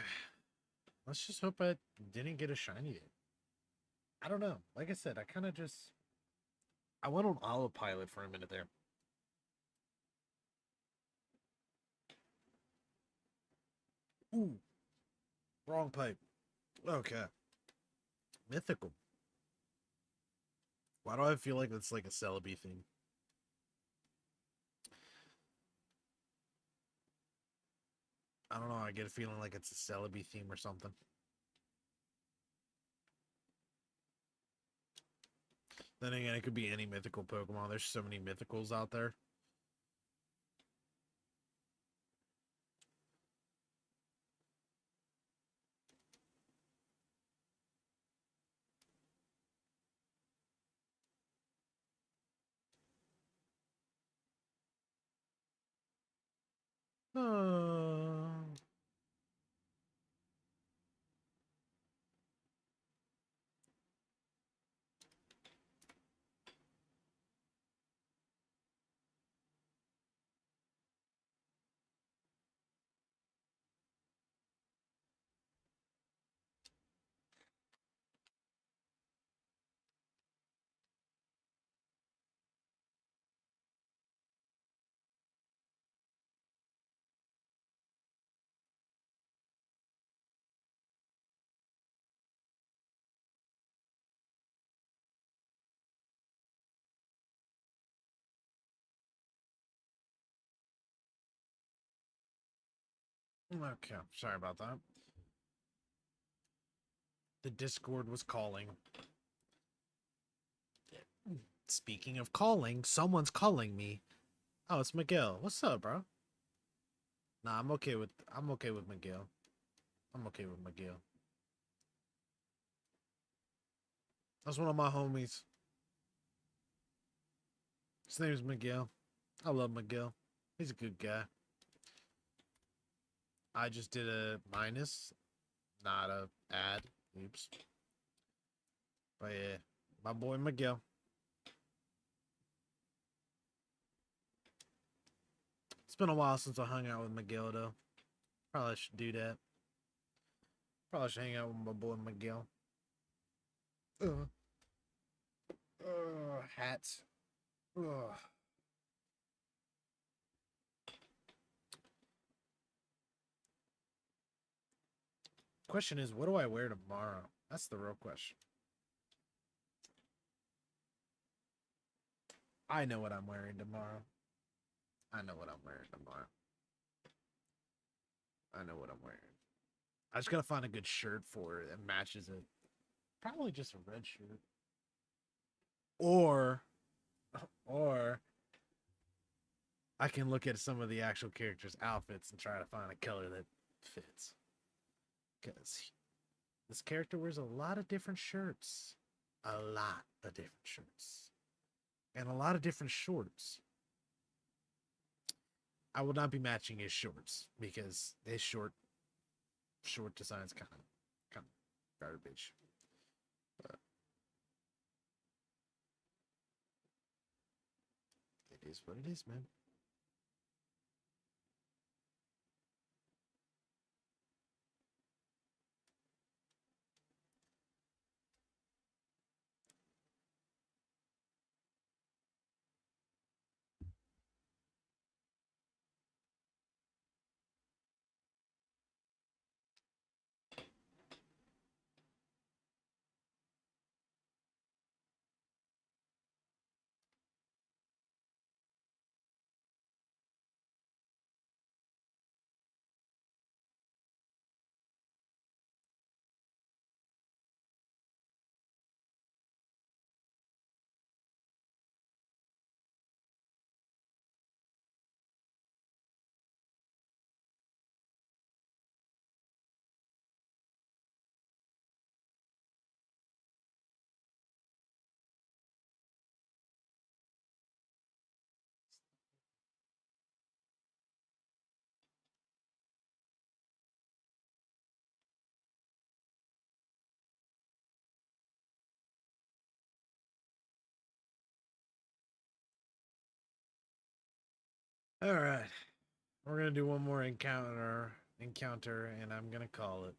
Let's just hope I didn't get a shiny yet. I don't know. Like I said, I kind of just... I went on autopilot for a minute there. Ooh. Wrong pipe. Okay. Mythical. Why do I feel like that's like a Celebi thing? I don't know. I get a feeling like it's a Celebi theme or something. Then again, it could be any mythical Pokemon. There's so many mythicals out there. Okay, sorry about that. The Discord was calling. Speaking of calling, someone's calling me. Oh, it's Miguel. What's up, bro? Nah, I'm okay with Miguel. I'm okay with Miguel. That's one of my homies. His name is Miguel. I love Miguel. He's a good guy. I just did a minus, not a ad. Oops. But yeah, my boy Miguel. It's been a while since I hung out with Miguel, though. Probably should do that. Probably should hang out with my boy Miguel. Hats. Ugh. Question is, what do I wear tomorrow? That's the real question. I know what I'm wearing tomorrow. I know what I'm wearing tomorrow. I know what I'm wearing. I just gotta find a good shirt for it that matches it. Probably just a red shirt. Or I can look at some of the actual characters' outfits and try to find a color that fits. Because this character wears a lot of different shirts. A lot of different shirts. And a lot of different shorts. I will not be matching his shorts because his short design's kind of garbage. But it is what it is, man. All right. We're gonna do one more encounter, and I'm gonna call it.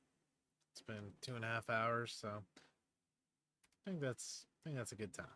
It's been 2.5 hours, so I think that's a good time.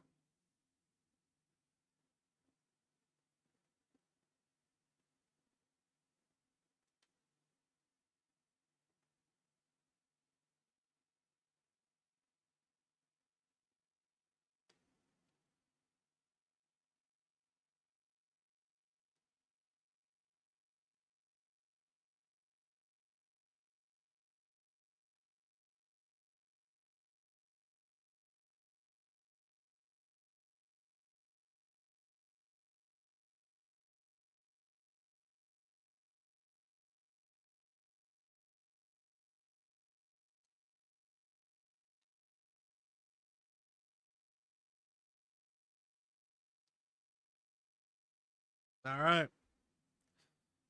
All right.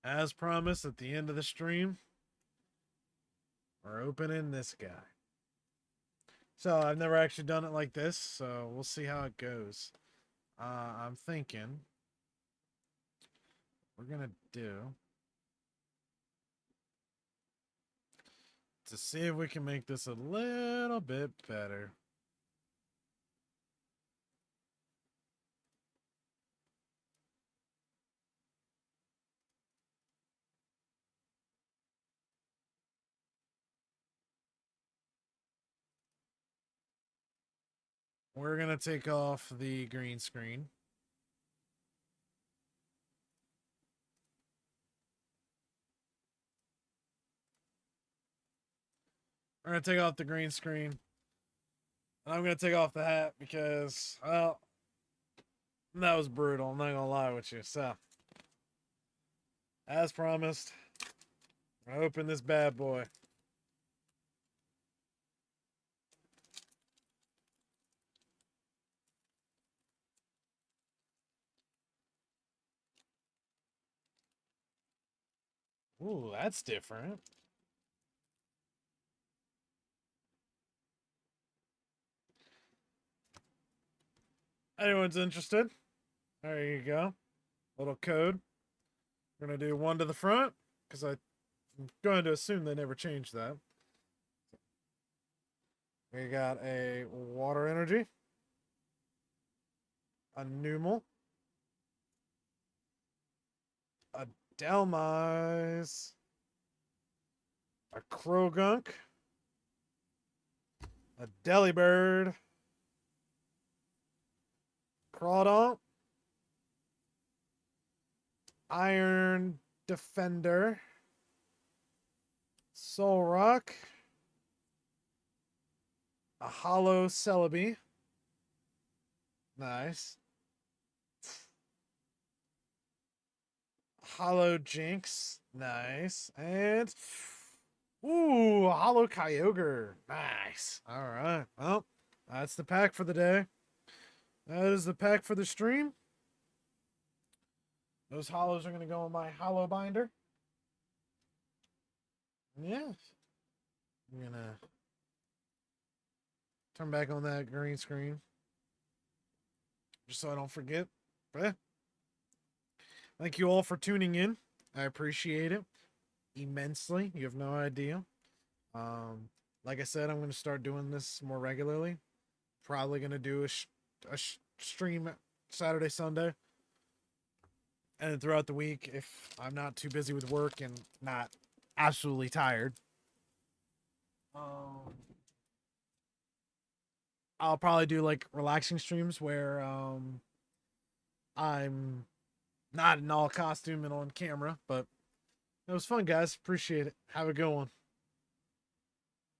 As promised, at the end of the stream, we're opening this guy. So I've never actually done it like this, so we'll see how it goes. I'm thinking we're gonna do to see if we can make this a little bit better. We're gonna take off the green screen. We're gonna take off the green screen. And I'm gonna take off the hat because, well, that was brutal. I'm not gonna lie with you. So, as promised, I open this bad boy. Ooh, that's different. Anyone's interested? There you go. Little code. We're gonna do one to the front because I'm going to assume they never changed that. We got a water energy, a Numel, a Delmise, a Krogunk, a Delibird, Crawdont, Iron Defender, Solrock, a Hollow Celebi. Nice. Hollow Jinx. Nice. And ooh, a Hollow Kyogre. Nice. All right. Well, that's the pack for the day. That is the pack for the stream. Those hollows are going to go in my hollow binder. Yeah. I'm going to turn back on that green screen just so I don't forget. But yeah. Thank you all for tuning in. I appreciate it immensely. You have no idea. Like I said, I'm going to start doing this more regularly. Probably going to do a stream Saturday, Sunday. And then throughout the week, if I'm not too busy with work and not absolutely tired, I'll probably do like relaxing streams where I'm not in all costume and on camera. But it was fun, guys. Appreciate it. Have a good one.